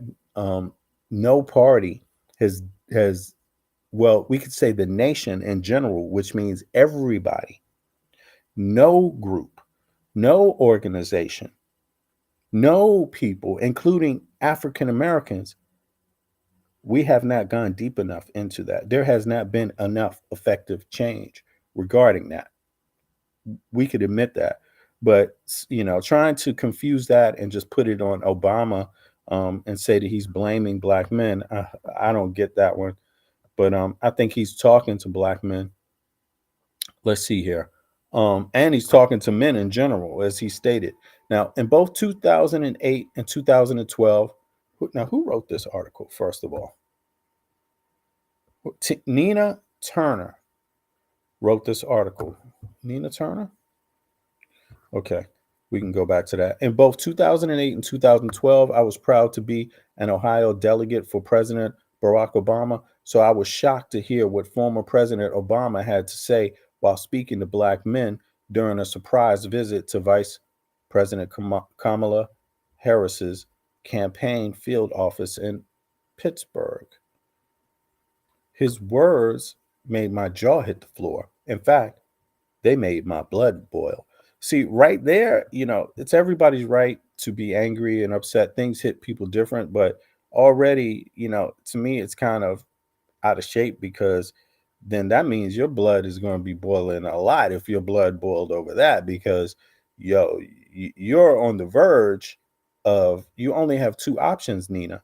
no party has well, we could say the nation in general, which means everybody, no group, no organization, no people, including African Americans, we have not gone deep enough into that. There has not been enough effective change regarding that. We could admit that. But, trying to confuse that and just put it on Obama and say that he's blaming black men, I don't get that one. But I think he's talking to black men. Let's see here. And he's talking to men in general, as he stated. Now, in both 2008 and 2012, now who wrote this article, first of all? Nina Turner wrote this article. Nina Turner? Okay, we can go back to that. In both 2008 and 2012, I was proud to be an Ohio delegate for President Barack Obama. So I was shocked to hear what former President Obama had to say while speaking to black men during a surprise visit to Vice President Kamala Harris's campaign field office in Pittsburgh. His words made my jaw hit the floor. In fact, they made my blood boil. See, right there, it's everybody's right to be angry and upset. Things hit people different, but already, to me, it's kind of out of shape, because then that means your blood is going to be boiling a lot if your blood boiled over that, because you're on the verge of, you only have two options, Nina.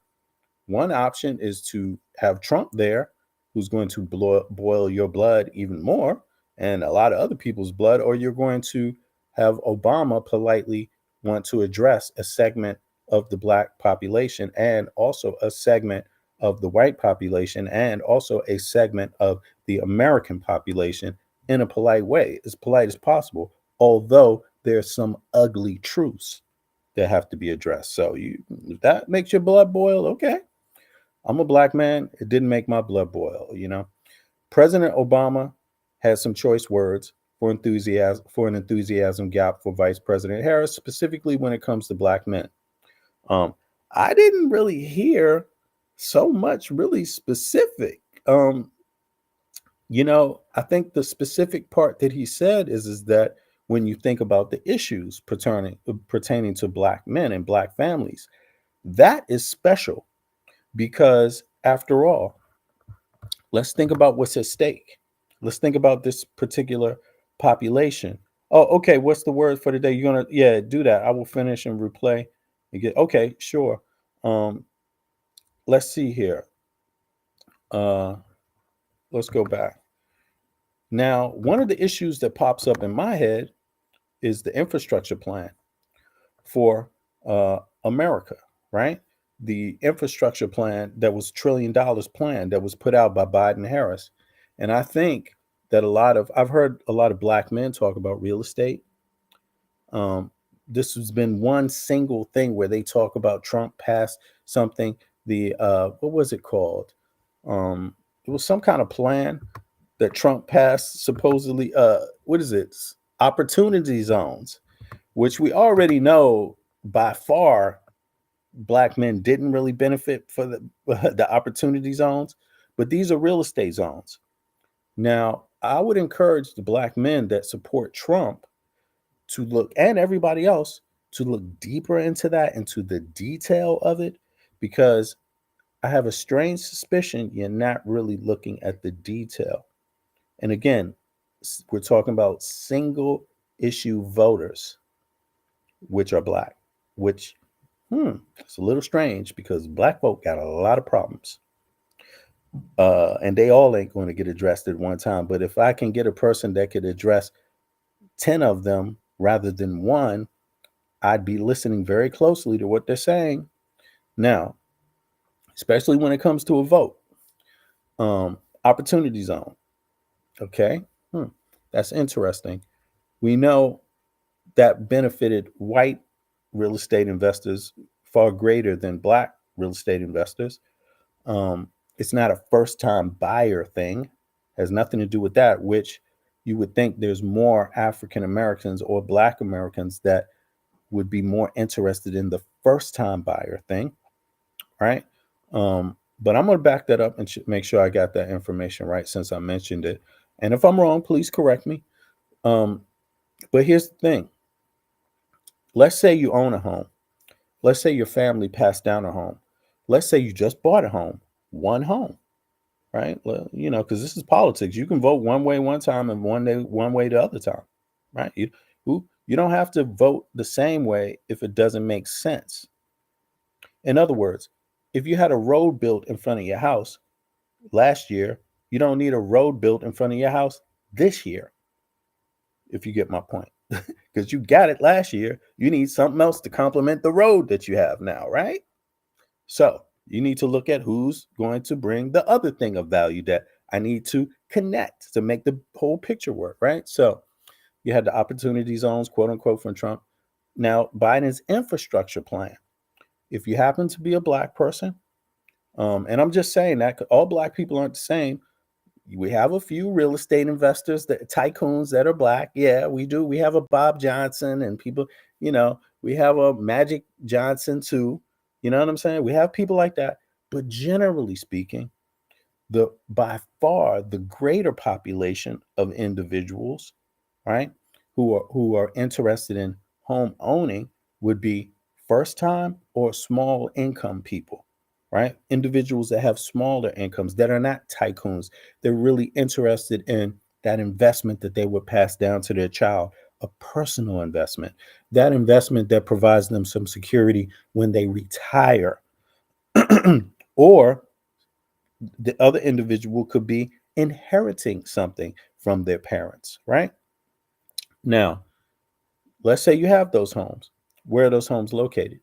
One option is to have Trump there, who's going to boil your blood even more and a lot of other people's blood, or you're going to have Obama politely want to address a segment of the black population and also a segment of the white population and also a segment of the American population in a polite way, as polite as possible, although there's some ugly truths that have to be addressed. So if that makes your blood boil, okay. I'm a black man. It didn't make my blood boil. President Obama has some choice words for an enthusiasm gap for Vice President Harris, specifically when it comes to black men. I didn't really hear so much really specific. I think the specific part that he said is that when you think about the issues pertaining to black men and black families, that is special because after all, let's think about what's at stake. Let's think about this particular population. Oh, okay. What's the word for today? You're gonna, yeah, do that. I will finish and replay and get. Okay, sure. Let's see here. Let's go back. Now, one of the issues that pops up in my head is the infrastructure plan for America, right? The infrastructure plan that was $1 trillion plan that was put out by Biden Harris. And I think that I've heard a lot of black men talk about real estate. This has been one single thing where they talk about Trump passed something, what was it called? It was some kind of plan that Trump passed, supposedly, what is it? Opportunity zones, which we already know by far black men didn't really benefit for the opportunity zones, but these are real estate zones. Now, I would encourage the black men that support Trump to look, and everybody else, to look deeper into that, into the detail of it, because I have a strange suspicion you're not really looking at the detail. And again, we're talking about single issue voters, which are black, which it's a little strange because black folk got a lot of problems. And they all ain't going to get addressed at one time. But if I can get a person that could address 10 of them rather than one, I'd be listening very closely to what they're saying. Now, especially when it comes to a vote, opportunity zone. Okay. That's interesting. We know that benefited white real estate investors far greater than black real estate investors. It's not a first time buyer thing, has nothing to do with that, which you would think there's more African Americans or black Americans that would be more interested in the first time buyer thing, right? But I'm going to back that up and make sure I got that information right since I mentioned it. And if I'm wrong, please correct me. But here's the thing. Let's say you own a home. Let's say your family passed down a home. Let's say you just bought a home, one home, right? Well, because this is politics. You can vote one way one time and one way the other time, right? You don't have to vote the same way if it doesn't make sense. In other words, if you had a road built in front of your house last year, you don't need a road built in front of your house this year, if you get my point. Because you got it last year, you need something else to complement the road that you have now, right? So you need to look at who's going to bring the other thing of value that I need to connect to make the whole picture work, right? So you had the opportunity zones, quote unquote, from Trump. Now, Biden's infrastructure plan. If you happen to be a black person, and I'm just saying that all black people aren't the same. We have a few real estate investors, tycoons that are black. Yeah, we do. We have a Bob Johnson and people, we have a Magic Johnson too. You know what I'm saying? We have people like that. But generally speaking, by far the greater population of individuals, right, who are interested in home owning would be first time or small income people, right? Individuals that have smaller incomes that are not tycoons. They're really interested in that investment that they would pass down to their child, a personal investment, that investment that provides them some security when they retire. Or the other individual could be inheriting something from their parents, right? Now, let's say you have those homes. Where are those homes located?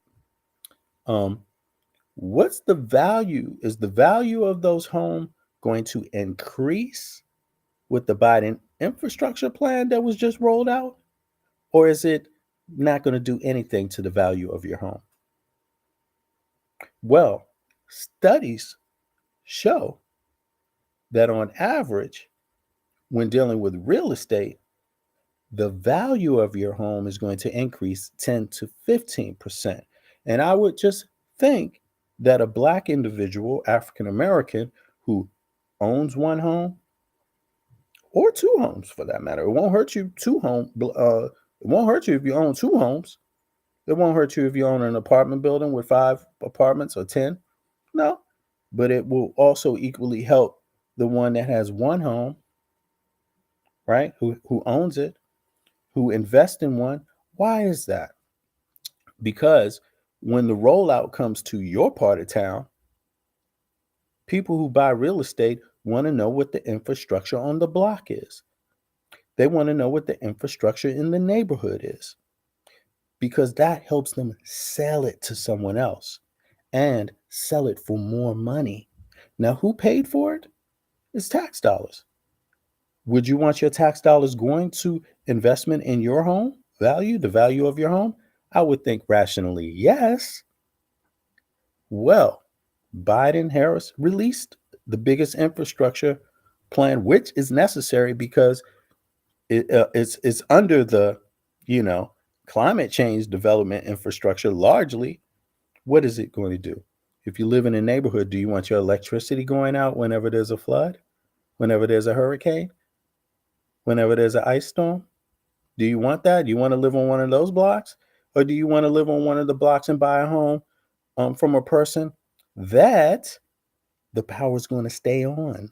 What's the value? Is the value of those homes going to increase with the Biden infrastructure plan that was just rolled out? Or is it not going to do anything to the value of your home? Well, studies show that on average, when dealing with real estate, the value of your home is going to increase 10 to 15%. And I would just think that a Black individual, African American, who owns one home or two homes for that matter, it won't hurt you it won't hurt you if you own two homes. It won't hurt you if you own an apartment building with 5 apartments or 10. No, but it will also equally help the one that has one home, right? Who owns it, who invests in one. Why is that? Because when the rollout comes to your part of town, people who buy real estate want to know what the infrastructure on the block is. They want to know what the infrastructure in the neighborhood is because that helps them sell it to someone else and sell it for more money. Now, who paid for it? It's tax dollars. Would you want your tax dollars going to investment in your home value, the value of your home? I would think rationally, yes. Well, Biden Harris released the biggest infrastructure plan, which is necessary because it's under the, you know, climate change development infrastructure largely. What is it going to do? If you live in a neighborhood, do you want your electricity going out whenever there's a flood, whenever there's a hurricane, whenever there's an ice storm? Do you want that? Do you want to live on one of those blocks? Or do you want to live on one of the blocks and buy a home from a person that the power's going to stay on?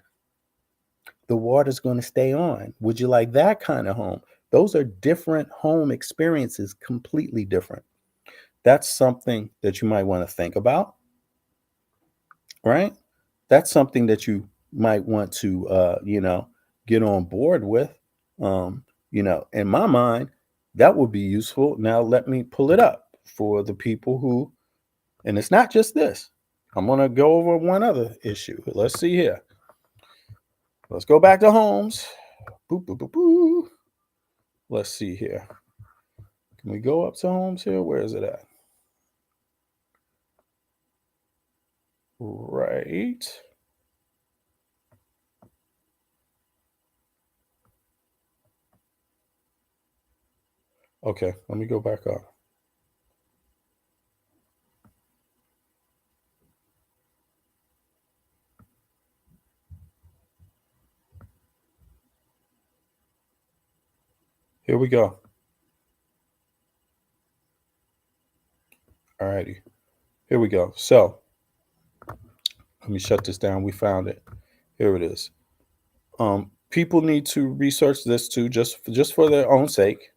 The water's going to stay on. Would you like that kind of home? Those are different home experiences, completely different. That's something that you might want to think about, right? That's something that you might want to, get on board with. In my mind, that would be useful. Now, let me pull it up for the people who, and it's not just this. I'm going to go over one other issue. Let's see here. Let's go back to homes. Boop, boop, boop, boop. Let's see here. Can we go up to homes here? Where is it at? Right. Okay, let me go back up. Here we go. All righty. Here we go. So let me shut this down. We found it. Here it is. People need to research this too, just for their own sake.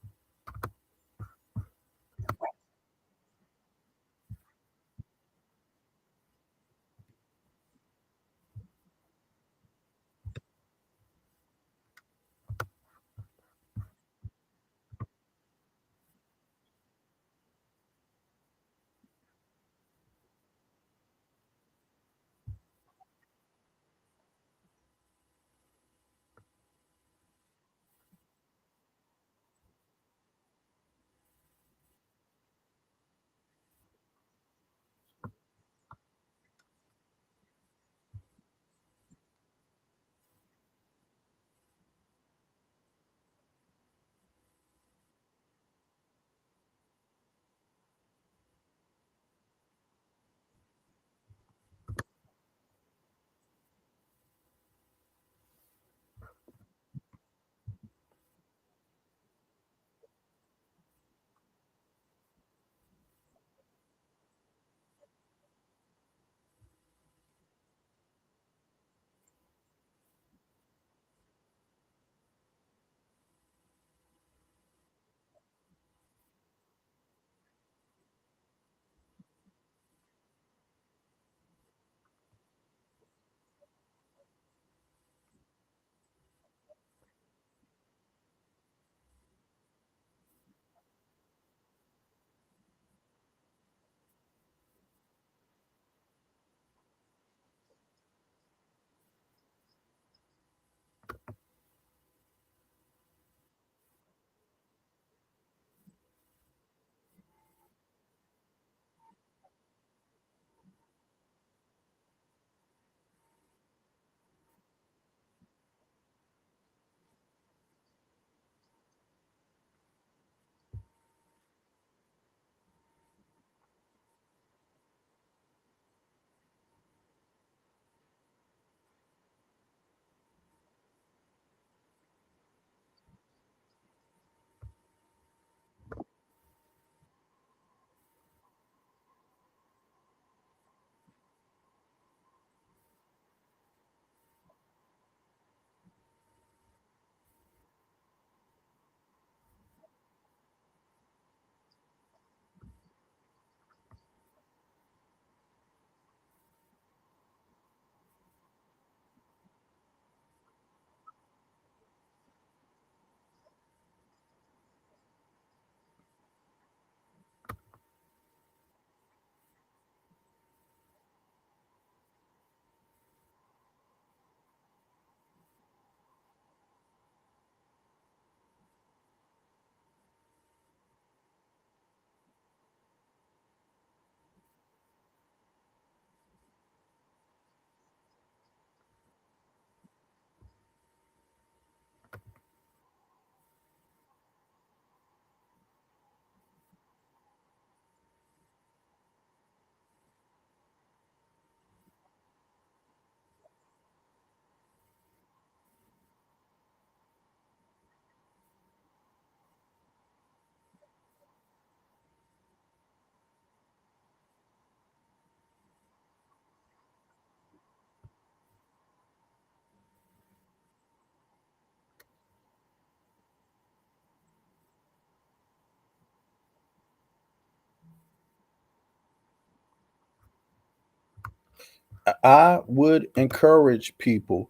I would encourage people.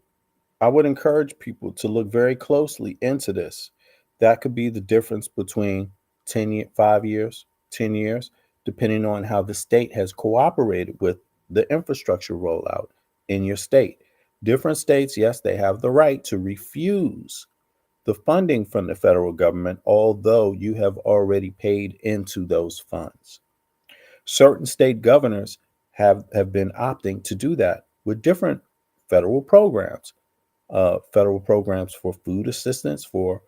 I would encourage people to look very closely into this. That could be the difference between 5 years, 10 years, depending on how the state has cooperated with the infrastructure rollout in your state. Different states, yes, they have the right to refuse the funding from the federal government, although you have already paid into those funds. Certain state governors have been opting to do that with different federal programs, federal programs for food assistance for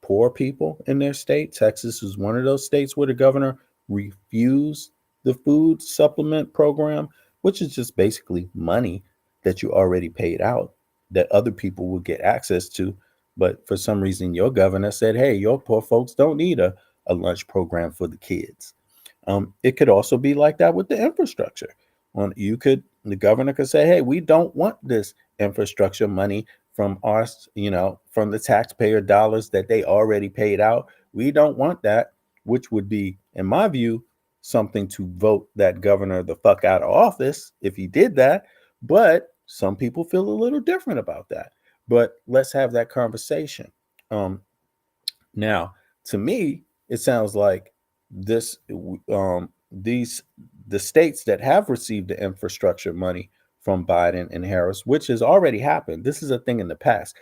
poor people in their state. Texas is one of those states where the governor refused the food supplement program, which is just basically money that you already paid out that other people will get access to. But for some reason, your governor said, hey, your poor folks don't need a lunch program for the kids. It could also be like that with the infrastructure. The governor could say, hey, we don't want this infrastructure money from us, from the taxpayer dollars that they already paid out. We don't want that, which would be, in my view, something to vote that governor the fuck out of office if he did that. But some people feel a little different about that. But let's have that conversation. Now, to me, it sounds like this these the states that have received the infrastructure money from Biden and Harris, which has already happened. This is a thing in the past.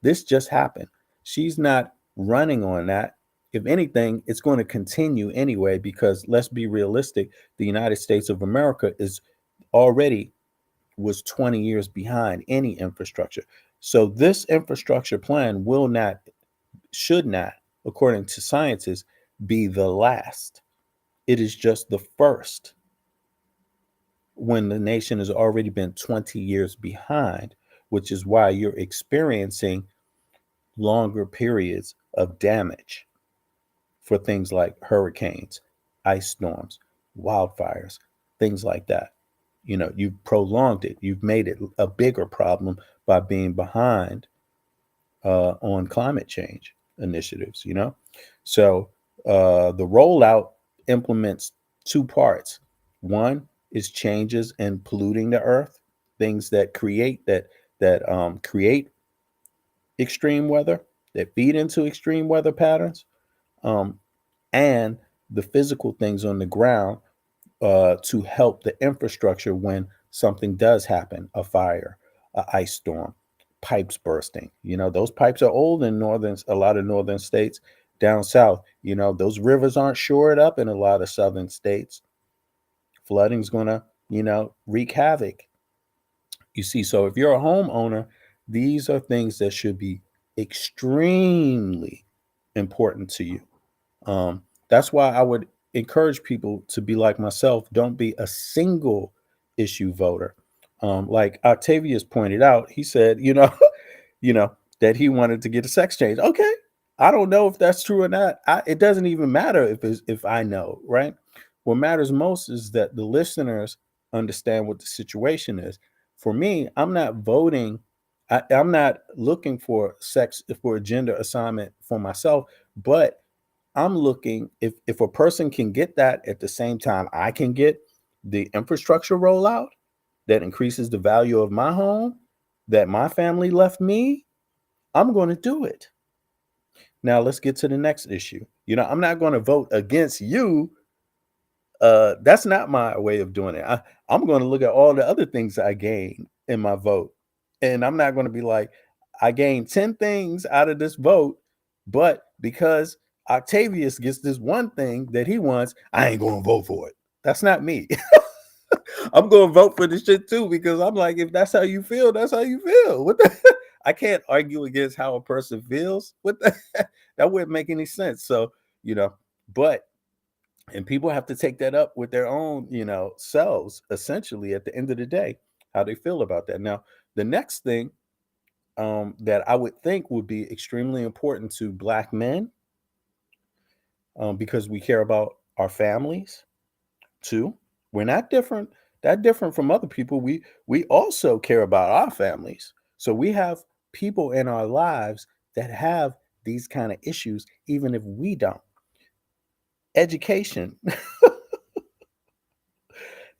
This just happened. She's not running on that. If anything, it's going to continue anyway, because let's be realistic, the United States of America is already was 20 years behind any infrastructure. So this infrastructure plan should not, according to scientists, be the last. It is just the first when the nation has already been 20 years behind, which is why you're experiencing longer periods of damage for things like hurricanes, ice storms, wildfires, things like that. You've prolonged it. You've made it a bigger problem by being behind on climate change initiatives. So the rollout implements two parts. One is changes in polluting the earth, things that create extreme weather, that feed into extreme weather patterns, um, and the physical things on the ground to help the infrastructure when something does happen, a fire, a ice storm, pipes bursting. Those pipes are old in a lot of northern states. Down south, those rivers aren't shored up in a lot of southern states. Flooding's going to, wreak havoc. You see, so if you're a homeowner, these are things that should be extremely important to you. That's why I would encourage people to be like myself. Don't be a single issue voter. Like Octavius pointed out, he said, you know, that he wanted to get a sex change. Okay, I don't know if that's true or not. It doesn't even matter if I know, right? What matters most is that the listeners understand what the situation is. For me, I'm not voting. I'm not looking for a gender assignment for myself, but I'm looking if a person can get that at the same time I can get the infrastructure rollout that increases the value of my home that my family left me, I'm going to do it. Now let's get to the next issue. I'm not going to vote against you. That's not my way of doing it. I'm going to look at all the other things I gain in my vote. And I'm not going to be like, I gained 10 things out of this vote, but because Octavius gets this one thing that he wants, I ain't going to vote for it. That's not me. I'm going to vote for this shit too, because I'm like, if that's how you feel, that's how you feel. What the I can't argue against how a person feels. That wouldn't make any sense. So, but and people have to take that up with their own, selves, essentially, at the end of the day, how they feel about that. Now, the next thing that I would think would be extremely important to Black men, because we care about our families too. We're not that different from other people. We also care about our families. So we have people in our lives that have these kind of issues, even if we don't. Education.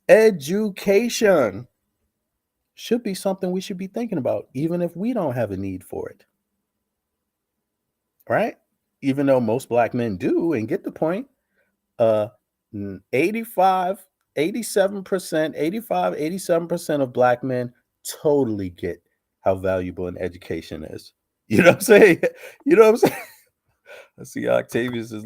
Education. should be something we should be thinking about, even if we don't have a need for it. Right? Even though most black men do and get the point, 85, 87%, 85, 87% of black men totally get how valuable an education is. You know what I'm saying? You know what I'm saying? I see Octavius is,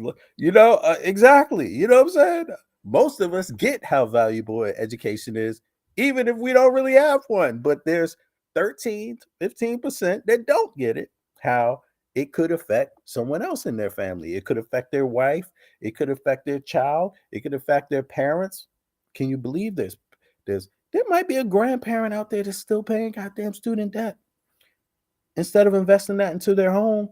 exactly. You know what I'm saying? Most of us get how valuable an education is, even if we don't really have one. But there's 13, 15% that don't get it, how it could affect someone else in their family. It could affect their wife. It could affect their child. It could affect their parents. Can you believe this? There might be a grandparent out there that's still paying goddamn student debt. Instead of investing that into their home,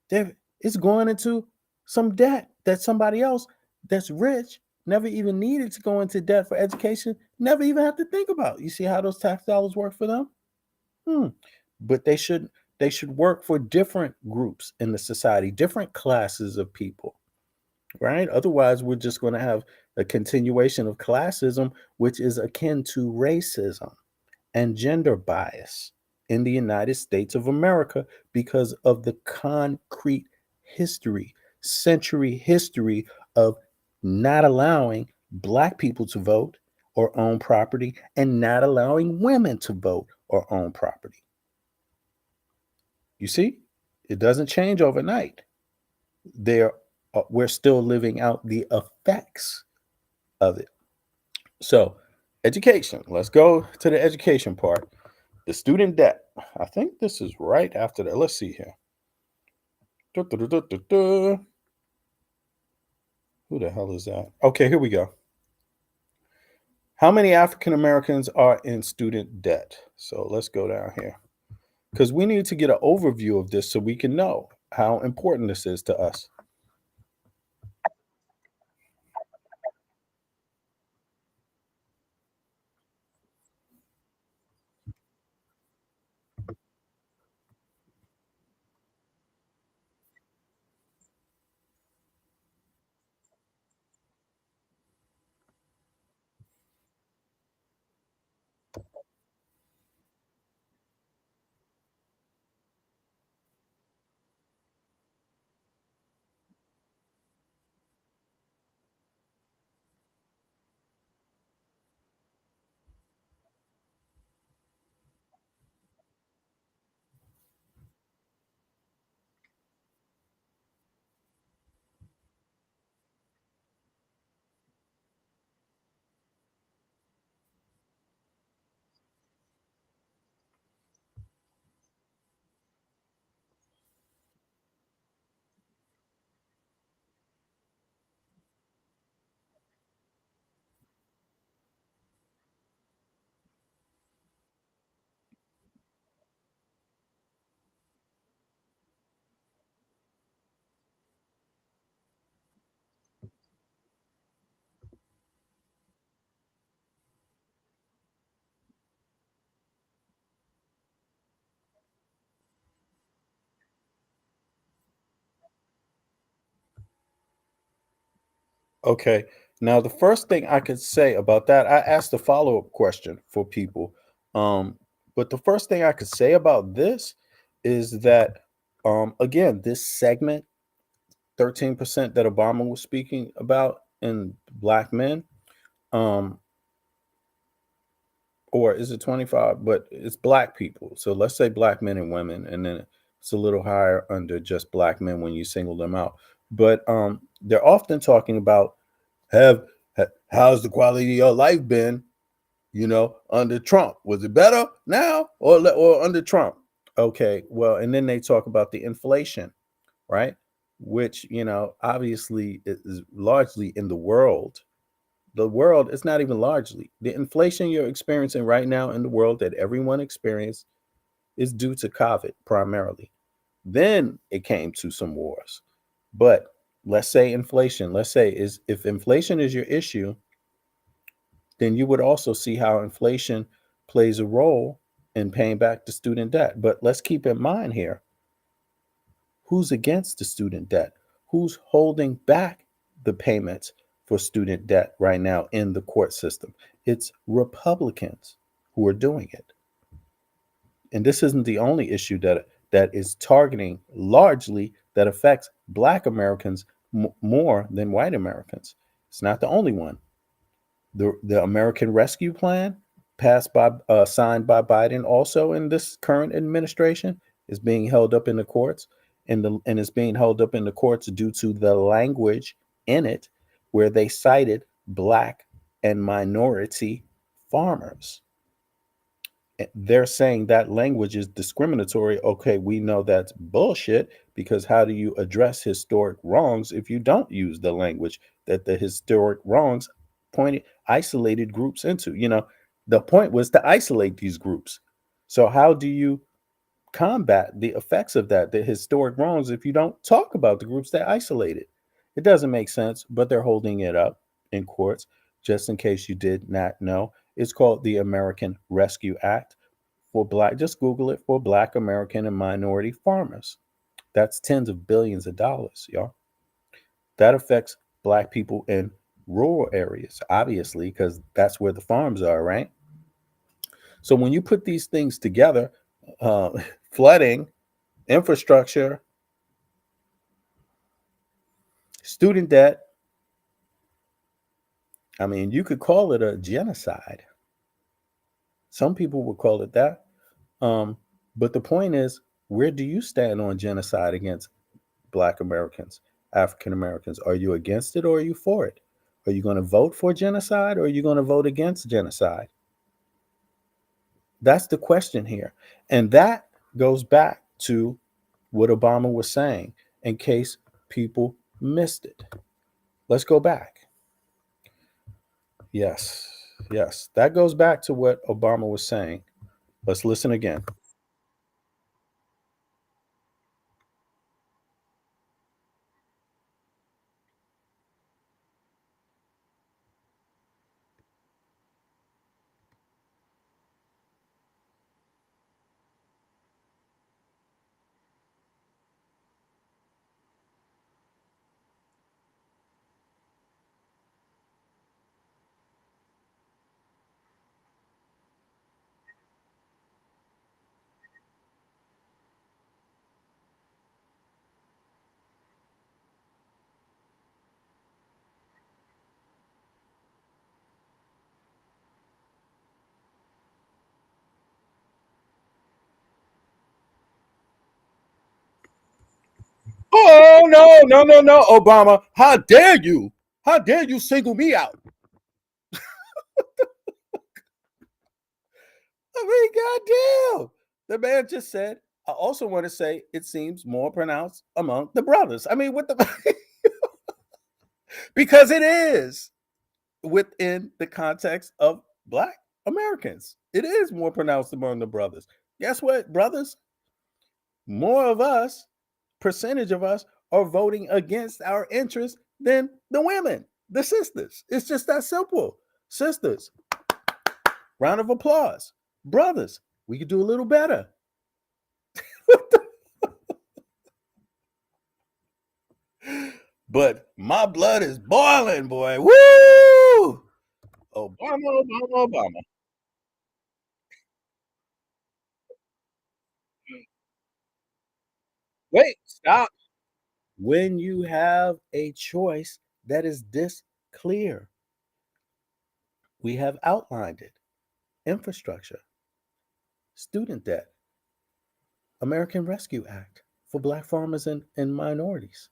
it's going into some debt that somebody else that's rich never even needed to go into debt for education, never even have to think about. You see how those tax dollars work for them? But they should work for different groups in the society, different classes of people, right? Otherwise, we're just going to have a continuation of classism, which is akin to racism and gender bias in the United States of America because of the concrete century history of not allowing black people to vote or own property and not allowing women to vote or own property. You see, it doesn't change overnight. We're still living out the effects of it. So, education. Let's go to the education part. The student debt. I think this is right after that. Let's see here. Who the hell is that? Okay, here we go. How many African Americans are in student debt? So let's go down here because we need to get an overview of this so we can know how important this is to us. Okay. Now, the first thing I could say about that, I asked a follow-up question for people. But the first thing I could say about this is that, again, this segment, 13% that Obama was speaking about in black men, or is it 25? But it's black people. So let's say black men and women, and then it's a little higher under just black men when you single them out. But they're often talking about how's the quality of your life been, under Trump? Was it better now or under Trump? Okay, well, and then they talk about the inflation, right? Which, obviously is largely in the world. The world, it's not even largely. The inflation you're experiencing right now in the world that everyone experienced is due to COVID primarily. Then it came to some wars. But let's say inflation, if inflation is your issue, then you would also see how inflation plays a role in paying back the student debt. But let's keep in mind here, who's against the student debt? Who's holding back the payments for student debt right now in the court system? It's Republicans who are doing it. And this isn't the only issue that is targeting largely that affects Black Americans more than white Americans. It's not the only one. The American Rescue Plan, signed by Biden, also in this current administration, is being held up in the courts, and is being held up in the courts due to the language in it, where they cited Black and minority farmers. They're saying that language is discriminatory. Okay, we know that's bullshit, because how do you address historic wrongs if you don't use the language that the historic wrongs isolated groups into? The point was to isolate these groups. So how do you combat the effects of that, the historic wrongs, if you don't talk about the groups that isolated? It doesn't make sense, but they're holding it up in courts. Just in case you did not know, it's called the American Rescue Act for Black. Just Google it, for Black American and minority farmers. That's tens of billions of dollars, y'all. That affects Black people in rural areas, obviously, because that's where the farms are, right? So when you put these things together, flooding, infrastructure, student debt, I mean, you could call it a genocide. Some people would call it that. But the point is, where do you stand on genocide against Black Americans, African Americans? Are you against it, or are you for it? Are you going to vote for genocide, or are you going to vote against genocide? That's the question here. And that goes back to what Obama was saying, in case people missed it. Let's go back. Yes, that goes back to what Obama was saying. Let's listen again. Oh, no, Obama. How dare you? How dare you single me out? I mean, goddamn. The man just said, I also want to say it seems more pronounced among the brothers. I mean, what the because it is within the context of Black Americans. It is more pronounced among the brothers. Guess what, brothers? More of us, percentage of us, are voting against our interests than the women, the sisters. It's just that simple. Sisters, round of applause. Brothers, we could do a little better. But my blood is boiling, boy. Woo! Obama. Wait, stop. When you have a choice that is this clear, we have outlined it. Infrastructure, student debt, American Rescue Act for Black farmers and minorities.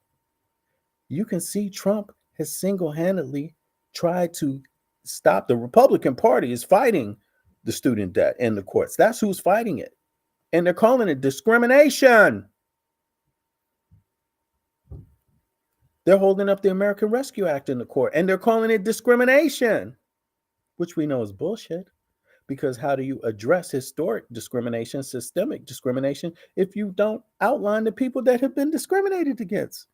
You can see Trump has single-handedly tried to stop. The Republican Party is fighting the student debt in the courts. That's who's fighting it. And they're calling it discrimination. They're holding up the American Rescue Act in the court, and they're calling it discrimination, which we know is bullshit. Because how do you address historic discrimination, systemic discrimination, if you don't outline the people that have been discriminated against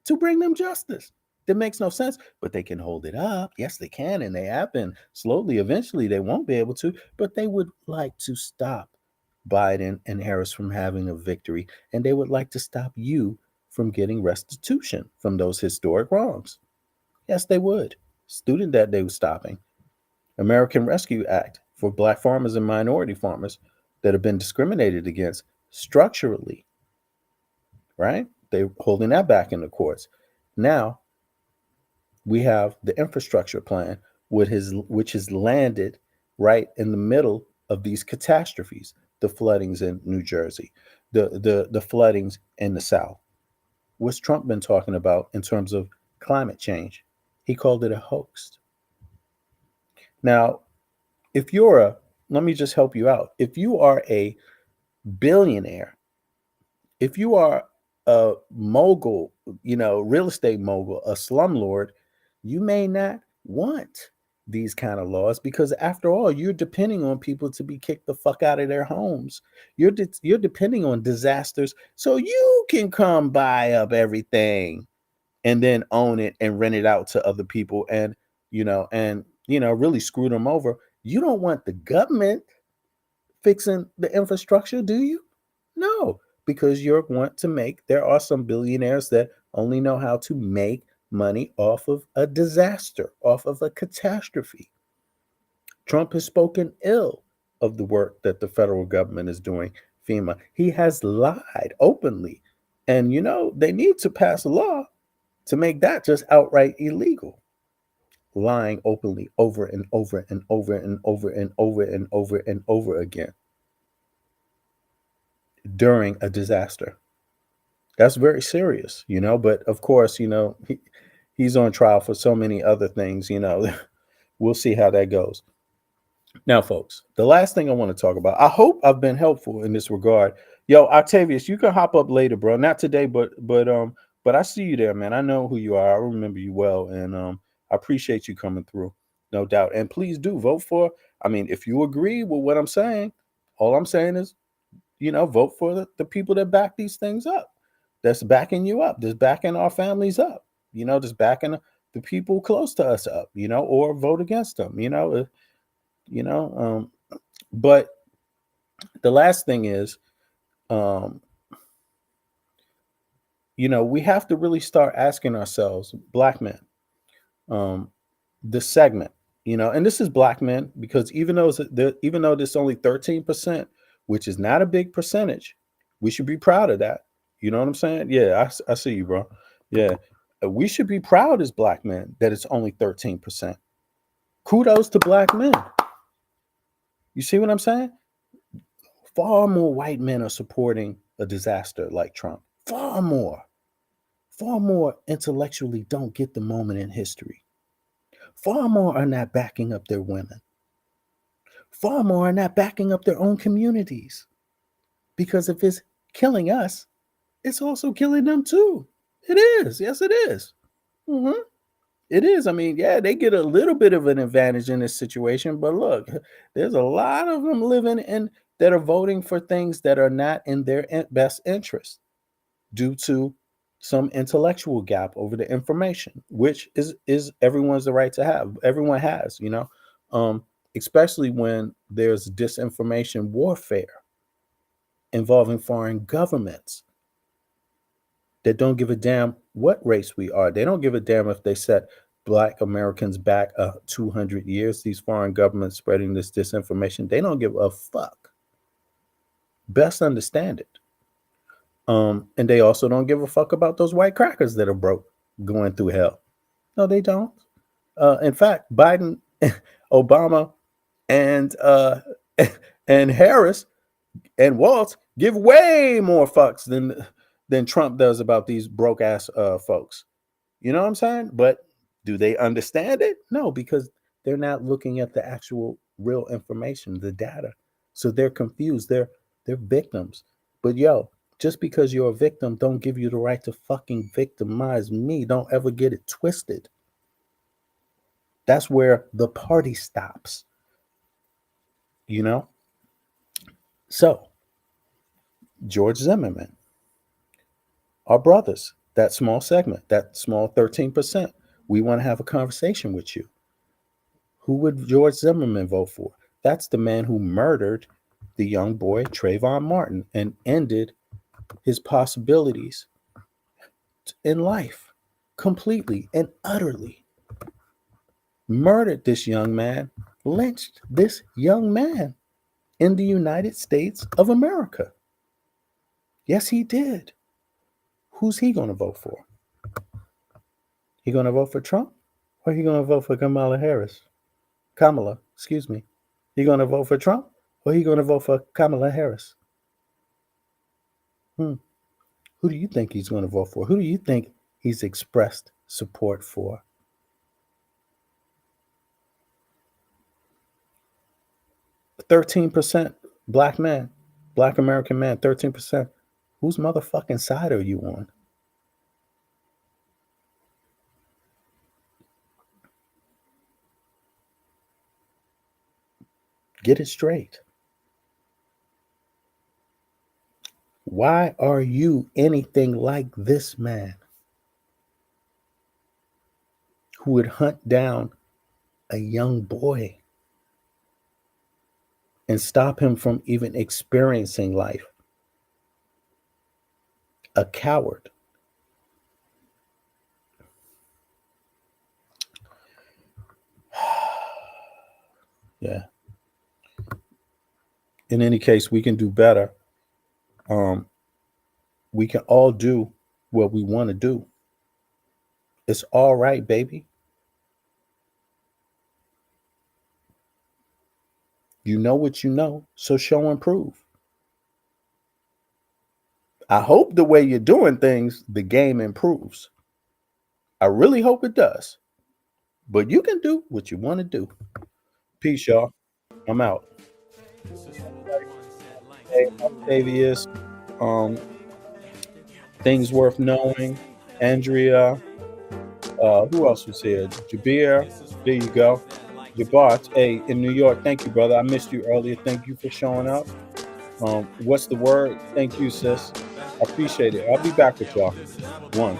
to bring them justice? That makes no sense, but they can hold it up. Yes, they can, and they have been. Slowly, eventually, they won't be able to, but they would like to stop Biden and Harris from having a victory, and they would like to stop you from getting restitution from those historic wrongs. Yes, they would. Student debt they were stopping. American Rescue Act for Black farmers and minority farmers. that have been discriminated against structurally, right? They're holding that back in the courts. Now we have the infrastructure plan, which has landed right in the middle of these catastrophes, the floodings in New Jersey, the floodings in the South. What's Trump been talking about in terms of climate change? He called it a hoax. Now, if you're a, let me just help you out. If you are a billionaire, if you are a mogul, real estate mogul, a slumlord, you may not want these kind of laws because after all, you're depending on people to be kicked the fuck out of their homes. You're depending on disasters so you can come buy up everything and then own it and rent it out to other people and really screw them over. You don't want the government fixing the infrastructure, do you? No, because there are some billionaires that only know how to make money off of a disaster, off of a catastrophe. Trump has spoken ill of the work that the federal government is doing, FEMA. He has lied openly. And, they need to pass a law to make that just outright illegal. Lying openly over and over and over and over and over and over and over again during a disaster. That's very serious, but of course, he's on trial for so many other things, we'll see how that goes. Now, folks, the last thing I want to talk about, I hope I've been helpful in this regard. Yo, Octavius, you can hop up later, bro. Not today, but I see you there, man. I know who you are. I remember you well, and I appreciate you coming through, no doubt. And please do vote for, if you agree with what I'm saying, all I'm saying is, vote for the people that back these things up. That's backing you up. That's backing our families up. That's backing the people close to us up. Or vote against them. But the last thing is, we have to really start asking ourselves, black men, this segment, and this is black men because even though there's only 13%, which is not a big percentage, we should be proud of that. You know what I'm saying? Yeah, I see you, bro. Yeah, we should be proud as black men that it's only 13%. Kudos to black men. You see what I'm saying? Far more white men are supporting a disaster like Trump. Far more intellectually don't get the moment in history. Far more are not backing up their women. Far more are not backing up their own communities. Because if it's killing us, it's also killing them too. It is. Yes, it is. Mm-hmm. It is. They get a little bit of an advantage in this situation, but look, there's a lot of them that are voting for things that are not in their best interest due to some intellectual gap over the information, which is everyone's the right to have. Everyone has, especially when there's disinformation warfare involving foreign governments that don't give a damn what race we are. They don't give a damn if they set Black Americans back 200 years. These foreign governments spreading this disinformation, they don't give a fuck. Best understand it. And they also don't give a fuck about those white crackers that are broke going through hell. No, they don't. In fact, Biden, Obama, and Harris and Waltz give way more fucks than Trump does about these broke ass folks. You know what I'm saying? But do they understand it? No, because they're not looking at the actual real information, the data. So they're confused. They're victims. But just because you're a victim don't give you the right to fucking victimize me. Don't ever get it twisted. That's where the party stops. So, George Zimmerman, our brothers, that small segment, that small 13%, we want to have a conversation with you. Who would George Zimmerman vote for? That's the man who murdered the young boy Trayvon Martin and ended his possibilities in life completely and utterly. Murdered this young man, lynched this young man in the United States of America. Yes, he did. Who's he going to vote for? He going to vote for Trump, or he going to vote for Kamala Harris? Kamala, excuse me. He going to vote for Trump, or he going to vote for Kamala Harris? Who do you think he's going to vote for? Who do you think he's expressed support for? A 13% black man, black American man, 13%. Whose motherfucking side are you on? Get it straight. Why are you anything like this man who would hunt down a young boy and stop him from even experiencing life? A coward. Yeah. In any case, we can do better. We can all do what we want to do. It's all right, baby. You know what you know, so show and prove. I hope the way you're doing things, the game improves. I really hope it does. But you can do what you want to do. Peace, y'all. I'm out. Hey, Octavius, Things Worth Knowing, Andrea, who else was here? Jabir, there you go. Jabart, hey, in New York, thank you, brother. I missed you earlier. Thank you for showing up. What's the word? Thank you, sis. I appreciate it. I'll be back with y'all. One.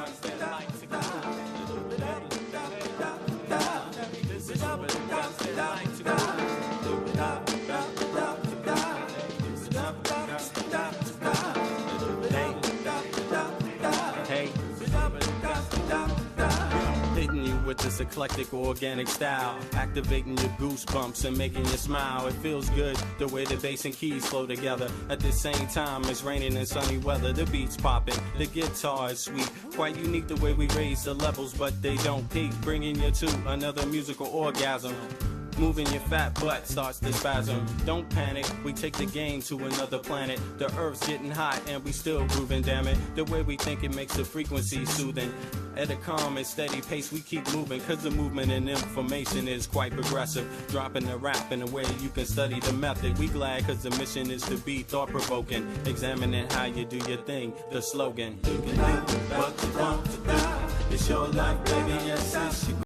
With this eclectic organic style, activating your goosebumps and making you smile. It feels good the way the bass and keys flow together. At the same time, it's raining and sunny weather. The beat's popping, the guitar is sweet. Quite unique the way we raise the levels, but they don't peak. Bringing you to another musical orgasm. Moving your fat butt starts to spasm. Don't panic, we take the game to another planet. The earth's getting hot and we still grooving, damn it. The way we think it makes the frequency soothing. At a calm and steady pace we keep moving, cause the movement and information is quite progressive. Dropping the rap in a way you can study the method. We glad cause the mission is to be thought-provoking. Examining how you do your thing, the slogan. You can do what you want to do. It's your life, baby, yes, it's your